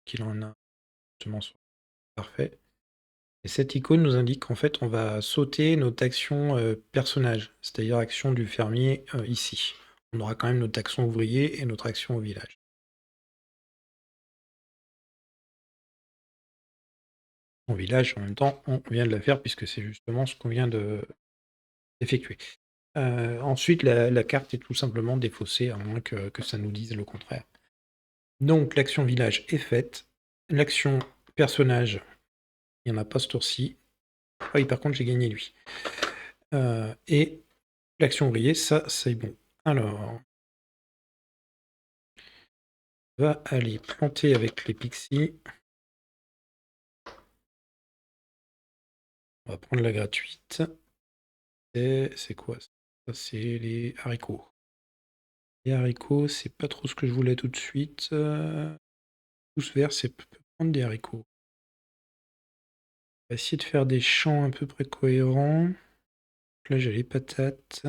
qu'il en a justement sur parfait. Et cette icône nous indique qu'en fait on va sauter notre action personnage, c'est-à-dire action du fermier ici. On aura quand même notre action ouvrier et notre action au village. Au village, en même temps, on vient de la faire puisque c'est justement ce qu'on vient d'effectuer. Ensuite, la carte est tout simplement défaussée, à moins que ça nous dise le contraire. Donc l'action village est faite. L'action personnage, il n'y en a pas ce tour-ci. Ah oui, par contre, j'ai gagné lui. Et l'action ouvrier, ça, c'est bon. Alors, on va aller planter avec les pixies. On va prendre la gratuite. C'est quoi ça? Ça, c'est les haricots. Les haricots, c'est pas trop ce que je voulais tout de suite. Pouce vert, c'est peut prendre des haricots. On va essayer de faire des champs à peu près cohérents. Là, j'ai les patates.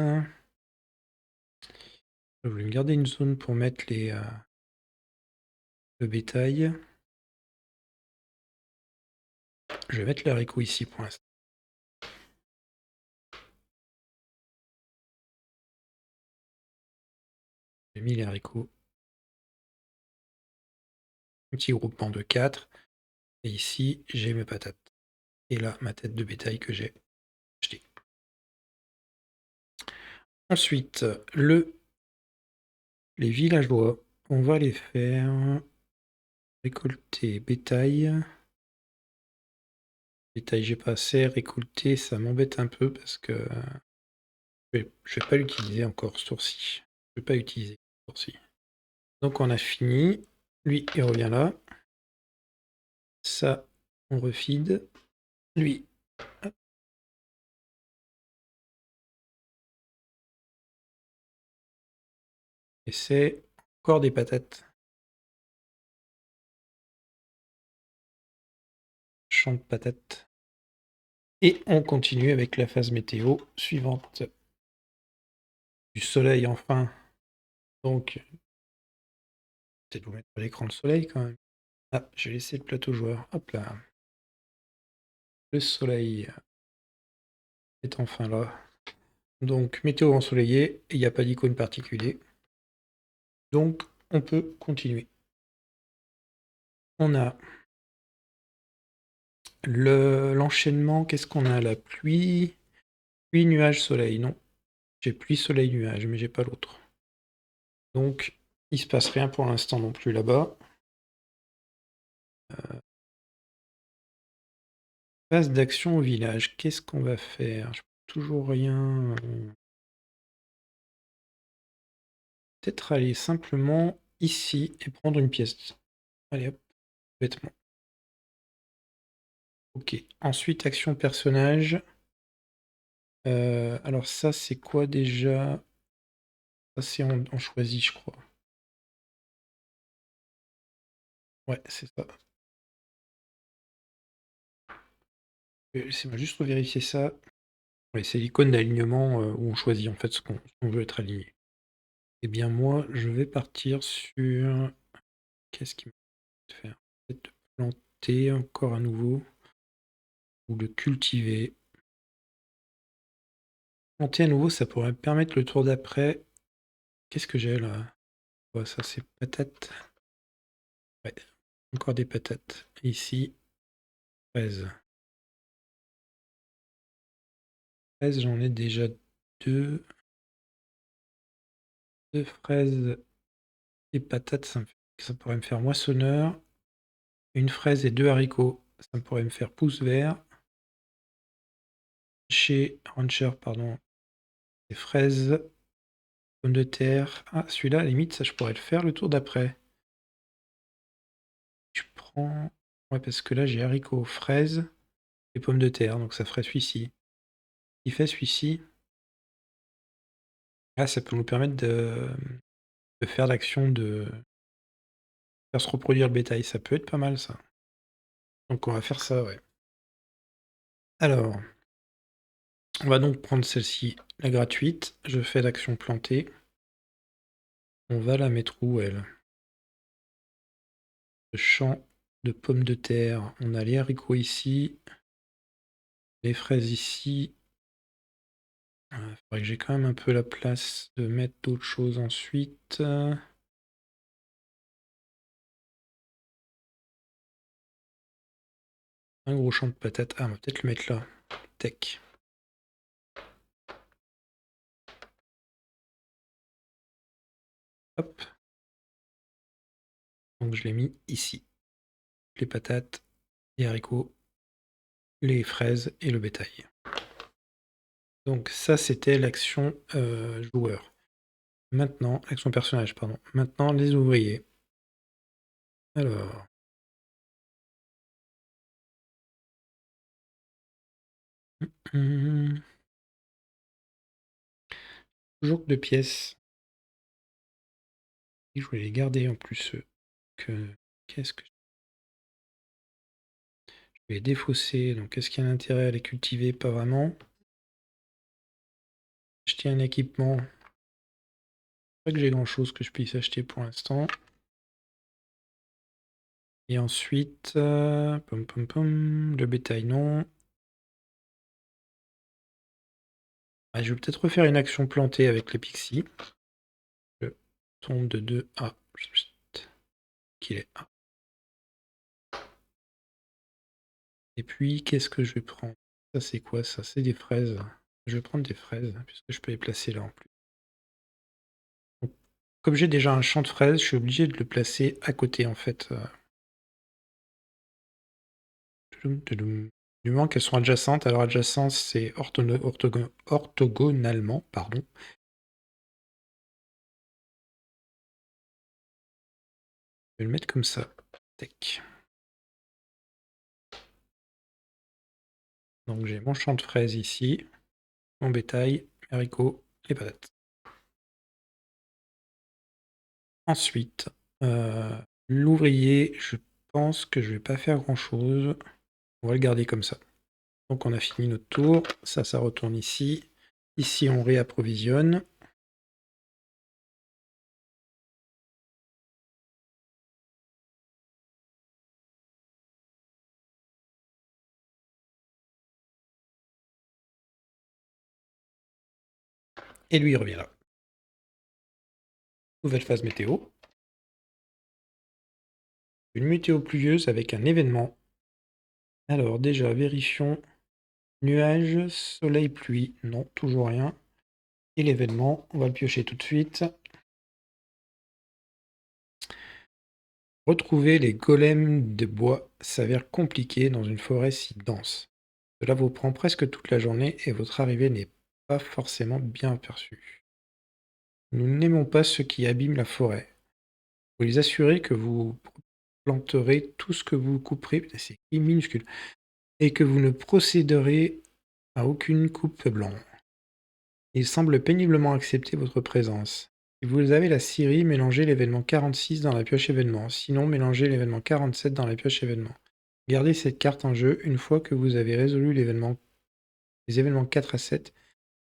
Je voulais me garder une zone pour mettre le bétail. Je vais mettre les haricots ici pour l'instant. J'ai mis les haricots. Un petit groupement de 4. Et ici, j'ai mes patates. Et là, ma tête de bétail que j'ai achetée. Ensuite, les villageois, on va les faire récolter bétail. Bétail, j'ai pas assez. Récolter, ça m'embête un peu parce que je vais pas l'utiliser encore ce tour-ci. Je vais pas utiliser ce tour-ci. Donc on a fini. Lui, il revient là. Ça, on refeed. Lui, hop. Et c'est encore des patates. Champ de patates. Et on continue avec la phase météo suivante. Du soleil enfin. Donc, peut-être vous mettre à l'écran le soleil quand même. Ah, j'ai laissé le plateau joueur. Hop là. Le soleil est enfin là. Donc, météo ensoleillée, et il n'y a pas d'icône particulier. Donc, on peut continuer. On a l'enchaînement, qu'est-ce qu'on a? La pluie, pluie, nuage, soleil. Non, j'ai pluie, soleil, nuage, mais j'ai pas l'autre. Donc, il se passe rien pour l'instant non plus là-bas. Phase d'action au village, qu'est-ce qu'on va faire? Je toujours rien. Peut-être aller simplement ici et prendre une pièce. Allez hop, vêtements. Ok, ensuite action personnage. Alors ça c'est quoi déjà? Ça c'est on choisit je crois. Ouais, c'est ça. Laissez-moi juste vérifier ça. Ouais, c'est l'icône d'alignement où on choisit en fait ce qu'on veut être aligné. Eh bien moi, je vais partir sur... Qu'est-ce qui me fait faire? Peut-être planter encore à nouveau. ou le cultiver. Planter à nouveau, ça pourrait me permettre le tour d'après. Qu'est-ce que j'ai là? Ouais, ça c'est patates. Ouais, encore des patates. Ici, fraises. Fraises, j'en ai déjà deux. Deux fraises et patates, ça pourrait me faire moissonneur. Une fraise et deux haricots, ça pourrait me faire pouce vert. Chez Rancher, pardon, des fraises, pommes de terre. Ah, celui-là, à la limite, ça je pourrais le faire le tour d'après. Tu prends... Ouais, parce que là, j'ai haricots, fraises et pommes de terre, donc ça ferait celui-ci. Il fait celui-ci. Ah, ça peut nous permettre de faire l'action de faire se reproduire le bétail. Ça peut être pas mal, ça. Donc on va faire ça, ouais. Alors, on va donc prendre celle-ci, la gratuite. Je fais l'action plantée. On va la mettre où, elle? Le champ de pommes de terre. On a les haricots ici. Les fraises ici. Il faudrait que j'ai quand même un peu la place de mettre d'autres choses ensuite. Un gros champ de patates. Ah, on va peut-être le mettre là. Tech. Hop. Donc je l'ai mis ici. Les patates, les haricots, les fraises et le bétail. Donc ça, c'était l'action joueur. Maintenant, l'action personnage, pardon. Maintenant, les ouvriers. Alors... Toujours que de pièces. Et je voulais les garder en plus. Qu'est-ce que... Je vais les défausser. Donc, est-ce qu'il y a un intérêt à les cultiver? Pas vraiment. Acheter un équipement. Pas que j'ai grand-chose que je puisse acheter pour l'instant. Et ensuite... le bétail, non. Ah, je vais peut-être refaire une action plantée avec les pixies. Je tombe de 2 à... Qu'il est A. Et puis, qu'est-ce que je vais prendre? Ça, c'est quoi ça? C'est des fraises. Je vais prendre des fraises, puisque je peux les placer là en plus. Donc, comme j'ai déjà un champ de fraises, je suis obligé de le placer à côté en fait. Toudoum, toudoum. Du moment qu'elles sont adjacentes. Alors adjacentes, c'est orthogonalement, pardon. Je vais le mettre comme ça. Tac. Donc j'ai mon champ de fraises ici, mon bétail, mes haricots, les patates. Ensuite, l'ouvrier, je pense que je vais pas faire grand-chose. On va le garder comme ça. Donc on a fini notre tour. Ça retourne ici. Ici, on réapprovisionne. Et lui, il revient là. Nouvelle phase météo. Une météo pluvieuse avec un événement. Alors déjà, vérifions. Nuages, soleil, pluie. Non, toujours rien. Et l'événement, on va le piocher tout de suite. Retrouver les golems de bois s'avère compliqué dans une forêt si dense. Cela vous prend presque toute la journée et votre arrivée n'est pas forcément bien aperçue. Nous n'aimons pas ceux qui abîment la forêt. Vous les assurez que vous planterez tout ce que vous couperez, putain, c'est écrit minuscule, et que vous ne procéderez à aucune coupe blanche. Il semble péniblement accepter votre présence. Si vous avez la scierie, mélangez l'événement 46 dans la pioche événement. Sinon, mélangez l'événement 47 dans la pioche événement. Gardez cette carte en jeu une fois que vous avez résolu les événements 4 à 7.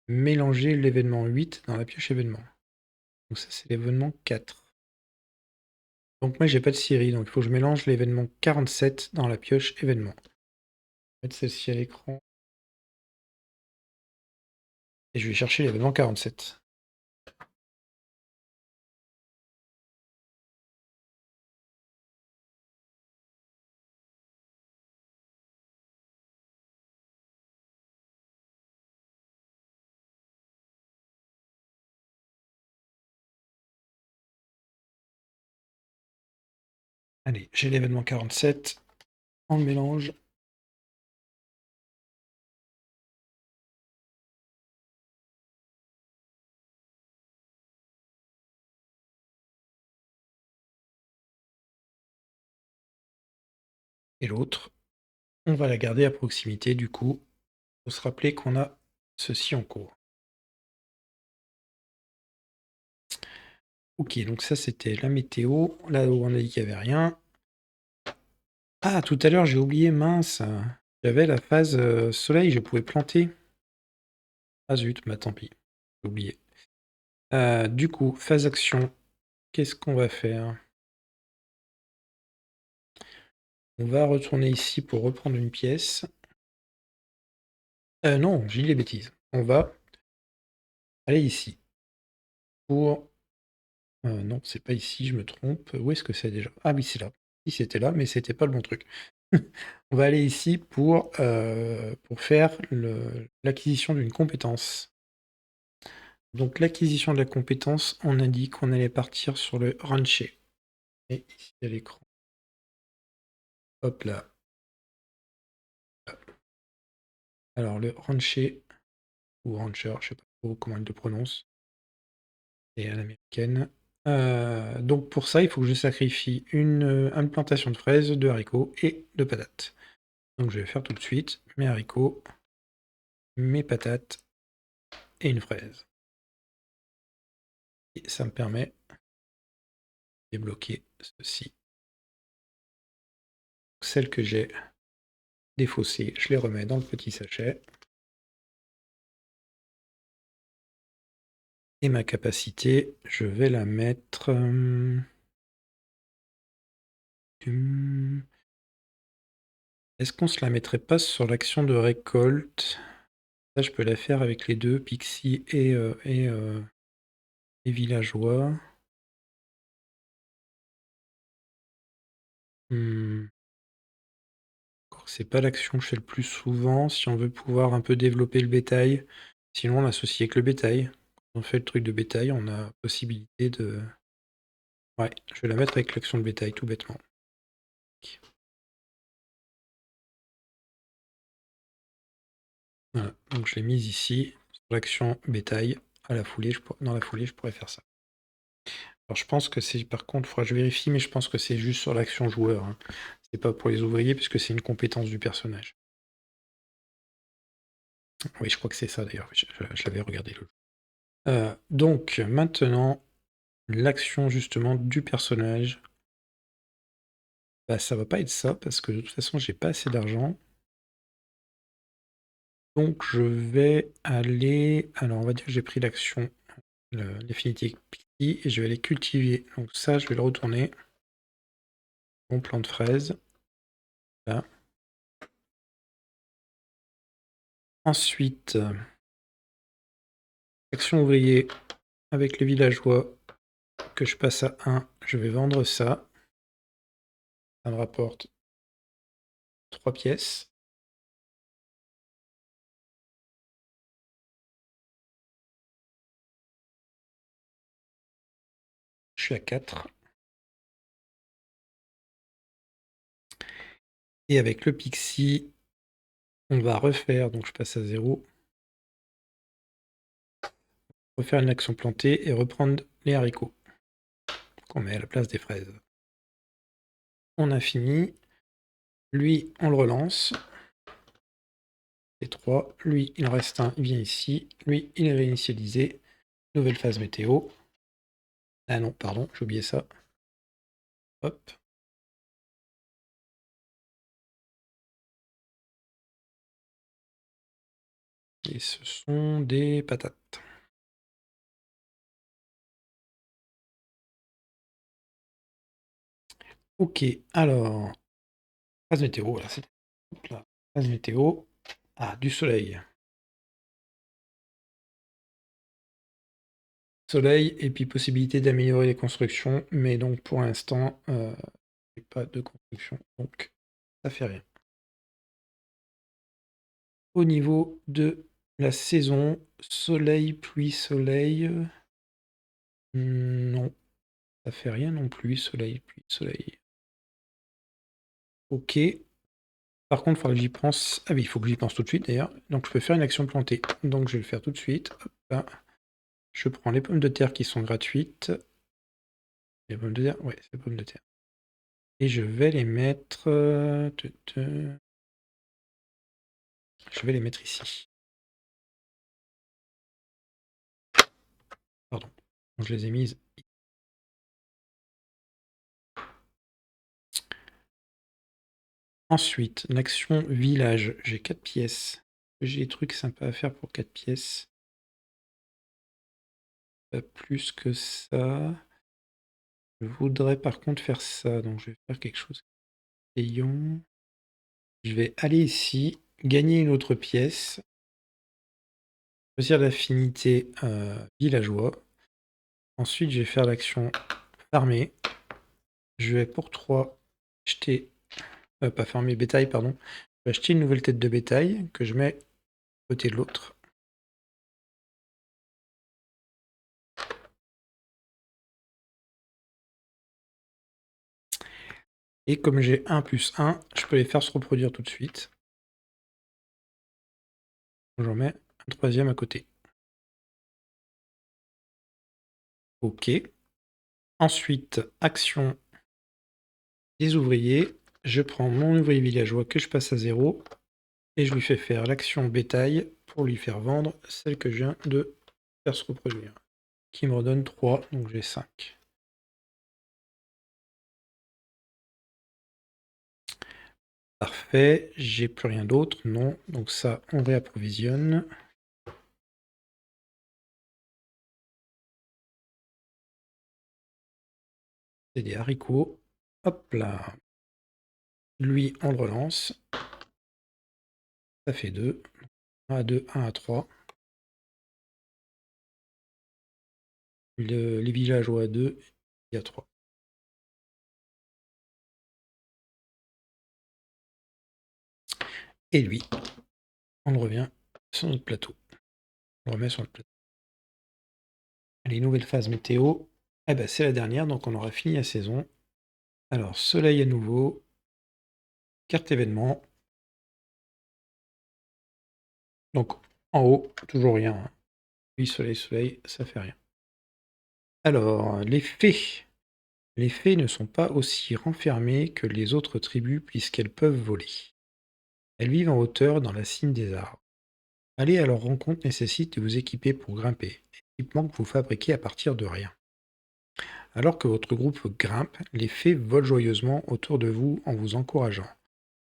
Mélangez l'événement 8 dans la pioche événement. Donc ça, c'est l'événement 4. Donc moi, j'ai pas de scierie, donc il faut que je mélange l'événement 47 dans la pioche événement. Mettre celle-ci à l'écran. Et je vais chercher l'événement 47. Allez, j'ai l'événement 47. On le mélange. Et l'autre, on va la garder à proximité du coup. Il faut se rappeler qu'on a ceci en cours. Ok, donc ça c'était la météo. Là où on a dit qu'il n'y avait rien. Ah, tout à l'heure j'ai oublié, mince. J'avais la phase soleil, je pouvais planter. Ah zut, bah tant pis, j'ai oublié. Du coup, phase action, qu'est-ce qu'on va faire? On va retourner ici pour reprendre une pièce. Non, j'ai dit les bêtises. On va aller ici pour... non, c'est pas ici, je me trompe. Où est-ce que c'est déjà? Ah oui, c'est là. Si c'était là, mais c'était pas le bon truc. On va aller ici pour faire l'acquisition d'une compétence. Donc l'acquisition de la compétence, on a dit qu'on allait partir sur le rancher. Et ici à l'écran. Hop là. Alors le rancher, ou rancher, je sais pas trop comment il le prononce. C'est à l'américaine. Donc pour ça, il faut que je sacrifie une plantation de fraises, de haricots et de patates. Donc je vais faire tout de suite mes haricots, mes patates et une fraise. Et ça me permet de débloquer ceci. Celles que j'ai défaussées, je les remets dans le petit sachet. Et ma capacité, je vais la mettre... Est-ce qu'on se la mettrait pas sur l'action de récolte? Ça, je peux la faire avec les deux, Pixie et villageois. Hmm. C'est pas l'action que je fais le plus souvent, si on veut pouvoir un peu développer le bétail. Sinon, on l'associe avec le bétail. Quand on fait le truc de bétail, on a possibilité de... Ouais, je vais la mettre avec l'action de bétail, tout bêtement. Voilà, donc je l'ai mise ici, sur l'action bétail. À la foulée, dans la foulée, je pourrais faire ça. Alors je pense que c'est, par contre, je vérifie, mais je pense que c'est juste sur l'action joueur, hein. C'est pas pour les ouvriers, puisque c'est une compétence du personnage. Oui, je crois que c'est ça d'ailleurs, je l'avais regardé l'autre. Donc maintenant, l'action justement du personnage, bah ça va pas être ça, parce que de toute façon j'ai pas assez d'argent. Donc je vais aller... Alors on va dire que j'ai pris l'action, l'affinité Pixie, et je vais aller cultiver. Donc ça, je vais le retourner. Mon plant de fraises. Là. Ensuite, action ouvrier avec les villageois que je passe à 1. Je vais vendre ça. Ça me rapporte 3 pièces. Je suis à 4. Et avec le Pixie, on va refaire, donc je passe à 0. Refaire une action plantée et reprendre les haricots qu'on met à la place des fraises. On a fini. Lui, on le relance. Et 3. Lui, il en reste un, il vient ici. Lui, il est réinitialisé. Nouvelle phase météo. Ah non, pardon, j'ai oublié ça. Hop. Et ce sont des patates. Ok, alors, phase météo, voilà, c'est... Phase météo. Ah, du soleil. Soleil et puis possibilité d'améliorer les constructions, mais donc pour l'instant, pas de construction, donc ça fait rien. Au niveau de la saison, soleil, pluie, soleil. Non, ça fait rien non plus, soleil, pluie, soleil. Ok. Par contre, il faudra que j'y pense. Ah oui, il faut que j'y pense tout de suite d'ailleurs. Donc je peux faire une action plantée. Donc je vais le faire tout de suite. Hop là. Je prends les pommes de terre qui sont gratuites. Les pommes de terre? Ouais, c'est les pommes de terre. Et je vais les mettre. Je vais les mettre ici. Pardon. Donc, je les ai mises. Ensuite, l'action village. J'ai 4 pièces. J'ai des trucs sympas à faire pour 4 pièces. Pas plus que ça. Je voudrais par contre faire ça. Donc je vais faire quelque chose de payant. Je vais aller ici, gagner une autre pièce, choisir l'affinité villageois. Ensuite, je vais faire l'action farmer. Je vais pour 3 acheter, pas farmer, bétail, pardon. Je vais acheter une nouvelle tête de bétail que je mets à côté de l'autre. Et comme j'ai 1 plus 1, je peux les faire se reproduire tout de suite. J'en mets un troisième à côté. Ok. Ensuite, action des ouvriers. Je prends mon ouvrier villageois que je passe à 0 et je lui fais faire l'action bétail pour lui faire vendre celle que je viens de faire se reproduire. Qui me redonne 3, donc j'ai 5. Parfait, j'ai plus rien d'autre, non. Donc ça, on réapprovisionne. C'est des haricots. Hop là. Lui, on le relance. Ça fait 2. 1 à 2, 1 à 3. Les villageois à 2 et à 3. Et lui, on le revient sur notre plateau. On le remet sur le plateau. Les nouvelles phases météo. Eh ben, c'est la dernière, donc on aura fini la saison. Alors, soleil à nouveau. Carte événement. Donc, en haut, toujours rien. Hein. Oui, soleil, soleil, ça fait rien. Alors, les fées. Les fées ne sont pas aussi renfermées que les autres tribus puisqu'elles peuvent voler. Elles vivent en hauteur dans la cime des arbres. Aller à leur rencontre nécessite de vous équiper pour grimper, équipement que vous fabriquez à partir de rien. Alors que votre groupe grimpe, les fées volent joyeusement autour de vous en vous encourageant.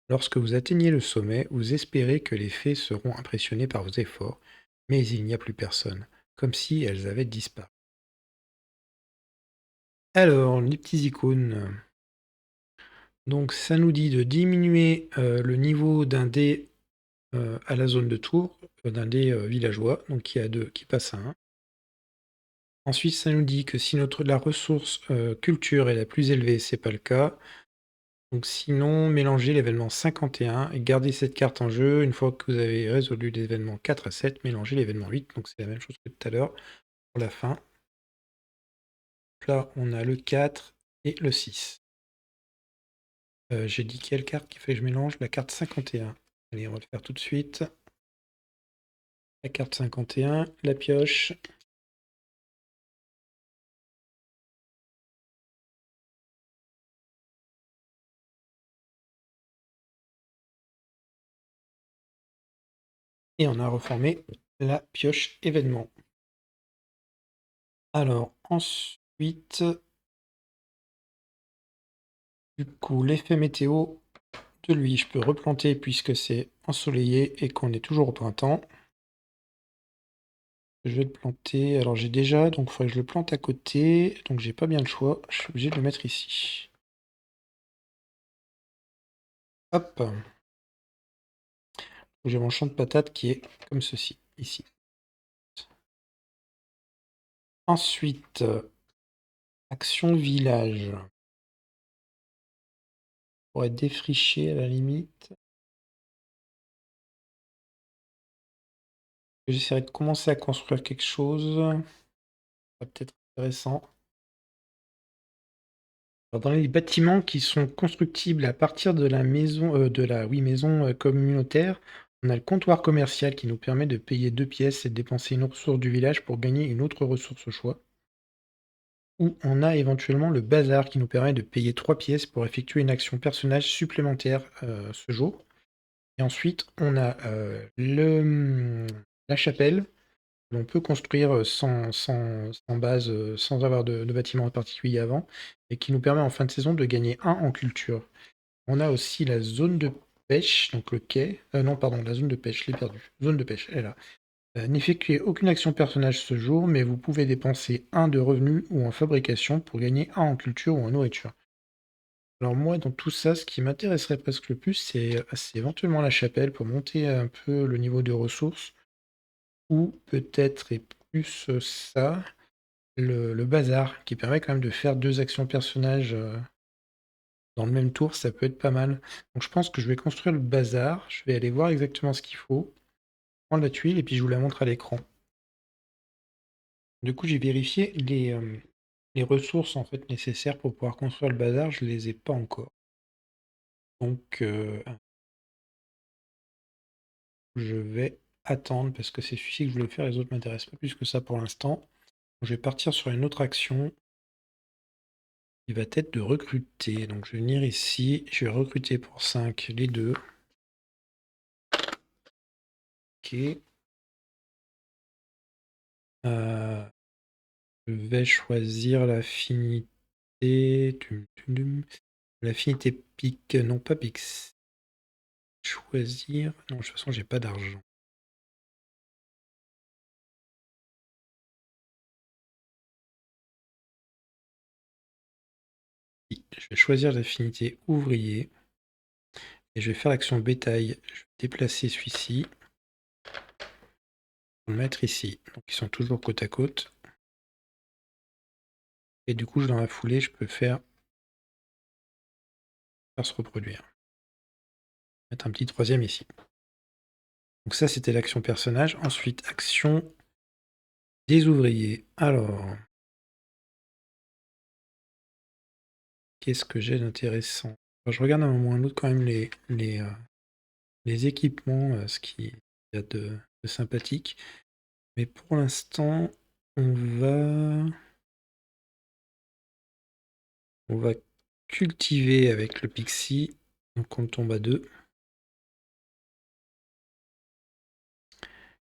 Lorsque vous atteignez le sommet, vous espérez que les fées seront impressionnées par vos efforts, mais il n'y a plus personne, comme si elles avaient disparu. Alors, les petits icônes. Donc, ça nous dit de diminuer le niveau d'un dé à la zone de tour, d'un dé villageois, donc qui, a 2, qui passe à 1. Ensuite, ça nous dit que si la ressource culture est la plus élevée, c'est pas le cas. Donc sinon, mélangez l'événement 51 et gardez cette carte en jeu. Une fois que vous avez résolu l'événement 4 à 7, mélangez l'événement 8. Donc c'est la même chose que tout à l'heure pour la fin. Donc là, on a le 4 et le 6. J'ai dit quelle carte qu'il fait que je mélange? La carte 51. Allez, on va le faire tout de suite. La carte 51, la pioche. Et on a reformé la pioche événement. Alors, ensuite, du coup, l'effet météo de lui, je peux replanter puisque c'est ensoleillé et qu'on est toujours au printemps. Je vais le planter. Alors j'ai déjà, donc il faudrait que je le plante à côté. Donc j'ai pas bien le choix. Je suis obligé de le mettre ici. Hop. J'ai mon champ de patates qui est comme ceci, ici. Ensuite, action village. Pour être défriché à la limite. J'essaierai de commencer à construire quelque chose. Ça va peut-être intéressant. Alors, dans les bâtiments qui sont constructibles à partir de la maison, maison communautaire, on a le comptoir commercial qui nous permet de payer 2 pièces et de dépenser une ressource du village pour gagner une autre ressource au choix. Ou on a éventuellement le bazar qui nous permet de payer 3 pièces pour effectuer une action personnage supplémentaire ce jour. Et ensuite, on a la chapelle, où on peut construire sans base, sans avoir de bâtiment en particulier avant, et qui nous permet en fin de saison de gagner 1 en culture. On a aussi la zone de pêche, donc le quai. Non, pardon, la zone de pêche, je l'ai perdu. Zone de pêche, elle est là. N'effectuez aucune action personnage ce jour, mais vous pouvez dépenser 1 de revenus ou en fabrication pour gagner 1 en culture ou en nourriture. Alors moi, dans tout ça, ce qui m'intéresserait presque le plus, c'est éventuellement la chapelle pour monter un peu le niveau de ressources, ou peut-être et plus ça, le bazar, qui permet quand même de faire 2 actions personnages dans le même tour, ça peut être pas mal. Donc je pense que je vais construire le bazar, je vais aller voir exactement ce qu'il faut, prendre la tuile et puis je vous la montre à l'écran. Du coup, j'ai vérifié les ressources en fait nécessaires pour pouvoir construire le bazar, je les ai pas encore. Donc je vais attendre parce que c'est celui-ci que je voulais faire, les autres m'intéressent pas plus que ça pour l'instant. Je vais partir sur une autre action qui va être de recruter. Donc je vais venir ici, je vais recruter pour 5 les deux. Ok. Euh, je vais choisir l'affinité. L'affinité pique, non pas pix. Choisir. Non, de toute façon, j'ai pas d'argent. Je vais choisir l'affinité ouvrier. Et je vais faire l'action bétail. Je vais déplacer celui-ci. Le mettre ici. Donc ils sont toujours côte à côte. Et du coup, dans la foulée, je peux faire se reproduire. Mettre un petit troisième ici. Donc ça, c'était l'action personnage. Ensuite, action des ouvriers. Alors, qu'est-ce que j'ai d'intéressant? Je regarde un moment ou un autre quand même les équipements, ce qu'il y a de sympathique. Mais pour l'instant, on va... On va cultiver avec le pixie. Donc on tombe à 2.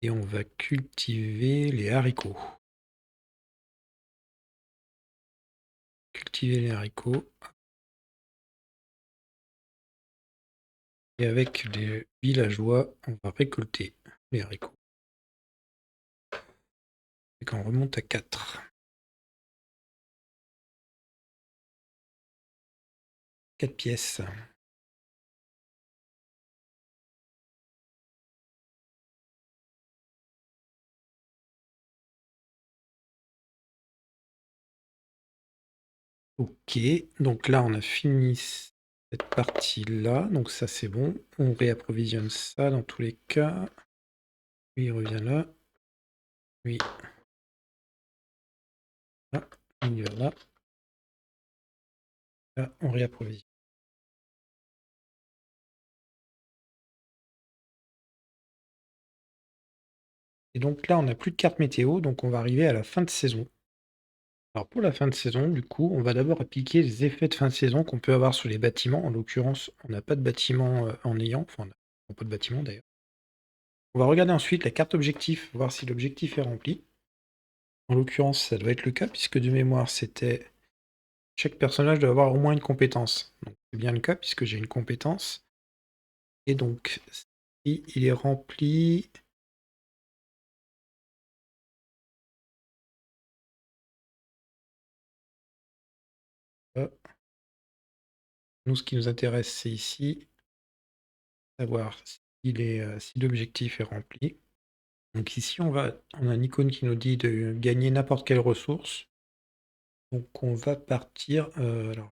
Et on va cultiver les haricots. Cultiver les haricots. Et avec les villageois, on va récolter les haricots. Et quand on remonte à 4. 4 pièces. Ok, donc là on a fini cette partie-là, donc ça c'est bon. On réapprovisionne ça dans tous les cas. Lui il revient là. Lui. Là, il va là. Là, on réapprovisionne. Et donc là on n'a plus de carte météo, donc on va arriver à la fin de saison. Alors pour la fin de saison, du coup, on va d'abord appliquer les effets de fin de saison qu'on peut avoir sur les bâtiments. En l'occurrence, on n'a pas de bâtiment en ayant, enfin on n'a pas de bâtiment d'ailleurs. On va regarder ensuite la carte objectif, voir si l'objectif est rempli. En l'occurrence, ça doit être le cas, puisque de mémoire, c'était chaque personnage doit avoir au moins une compétence. Donc c'est bien le cas, puisque j'ai une compétence. Et donc, si il est rempli... Nous, ce qui nous intéresse, c'est ici, savoir si l'objectif est rempli. Donc ici, on a une icône qui nous dit de gagner n'importe quelle ressource. Donc on va partir, alors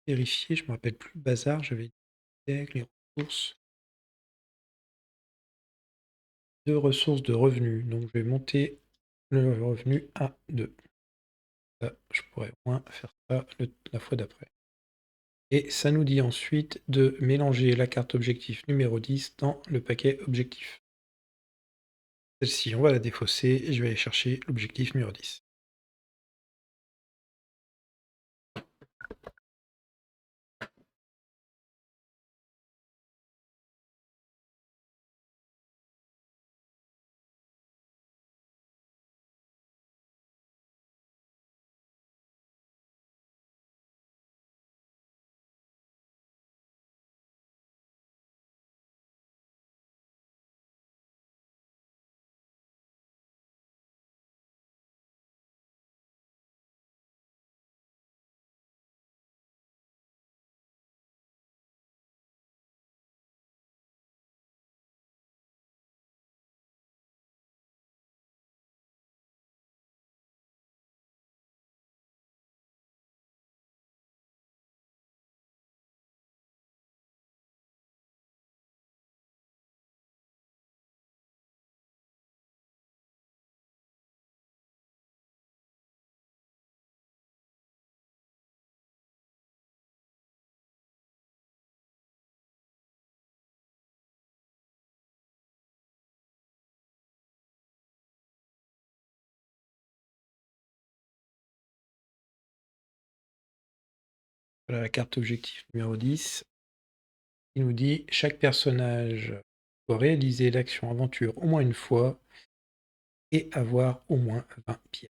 vérifier, je me rappelle plus le bazar, j'avais dit avec les ressources. 2 ressources de revenus, donc je vais monter le revenu à 2. Ça, je pourrais au moins faire ça la fois d'après. Et ça nous dit ensuite de mélanger la carte objectif numéro 10 dans le paquet objectif. Celle-ci, on va la défausser et je vais aller chercher l'objectif numéro 10. Voilà la carte objectif numéro 10. Il nous dit chaque personnage doit réaliser l'action aventure au moins une fois et avoir au moins 20 pièces.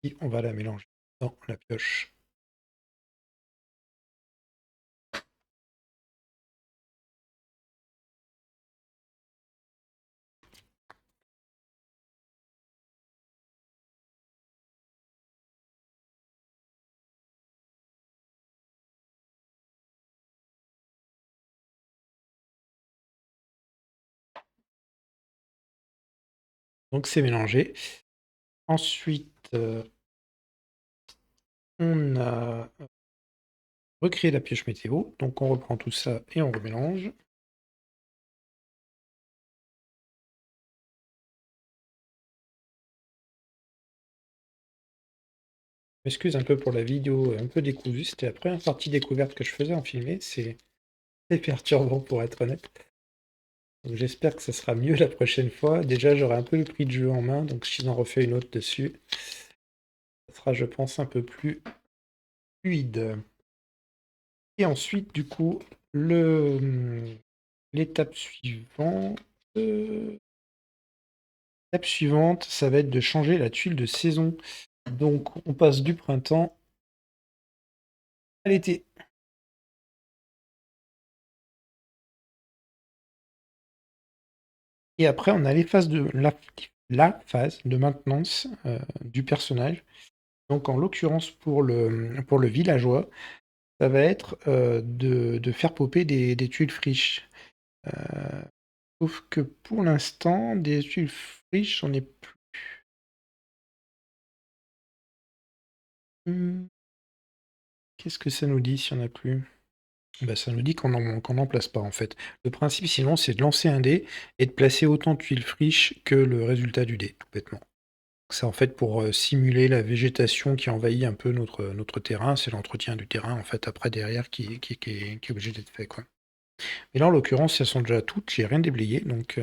Et on va la mélanger dans la pioche. Donc c'est mélangé. Ensuite, on a recréé la pioche météo. Donc on reprend tout ça et on remélange. Je m'excuse un peu pour la vidéo un peu décousue. C'était la première partie découverte que je faisais en filmé. C'est perturbant pour être honnête. Donc j'espère que ça sera mieux la prochaine fois. Déjà, j'aurai un peu le prix de jeu en main. Donc si j'en refais une autre dessus, ça sera, je pense, un peu plus fluide. Et ensuite, du coup, l'étape suivante, ça va être de changer la tuile de saison. Donc, on passe du printemps à l'été. Et après, on a les phases la phase de maintenance du personnage. Donc, en l'occurrence, pour le villageois, ça va être de faire popper des tuiles friches. Sauf que pour l'instant, des tuiles friches, j'en ai plus. Qu'est-ce que ça nous dit si on n'a plus? Bah, ça nous dit qu'on n'en place pas en fait. Le principe sinon c'est de lancer un dé et de placer autant de tuiles friches que le résultat du dé, tout bêtement. C'est en fait pour simuler la végétation qui envahit un peu notre terrain, c'est l'entretien du terrain en fait après derrière qui est obligé d'être fait quoi. Mais là en l'occurrence elles sont déjà toutes, j'ai rien déblayé donc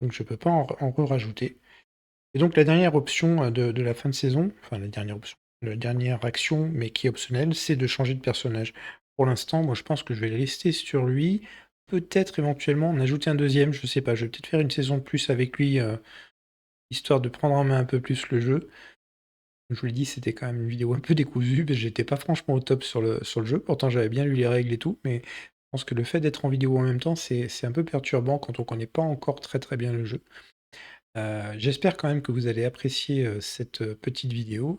je peux pas en rajouter. Et donc la dernière option de la fin de saison, enfin la dernière option, la dernière action, mais qui est optionnelle, c'est de changer de personnage. Pour l'instant, moi je pense que je vais le laisser sur lui. Peut-être éventuellement en ajouter un deuxième, je sais pas. Je vais peut-être faire une saison de plus avec lui, histoire de prendre en main un peu plus le jeu. Je vous l'ai dit, c'était quand même une vidéo un peu décousue, mais j'étais pas franchement au top sur le jeu. Pourtant j'avais bien lu les règles et tout, mais je pense que le fait d'être en vidéo en même temps, c'est un peu perturbant quand on connaît pas encore très très bien le jeu. J'espère quand même que vous allez apprécier, cette, petite vidéo.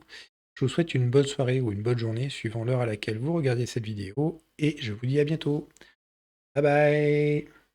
Je vous souhaite une bonne soirée ou une bonne journée suivant l'heure à laquelle vous regardez cette vidéo et je vous dis à bientôt. Bye bye!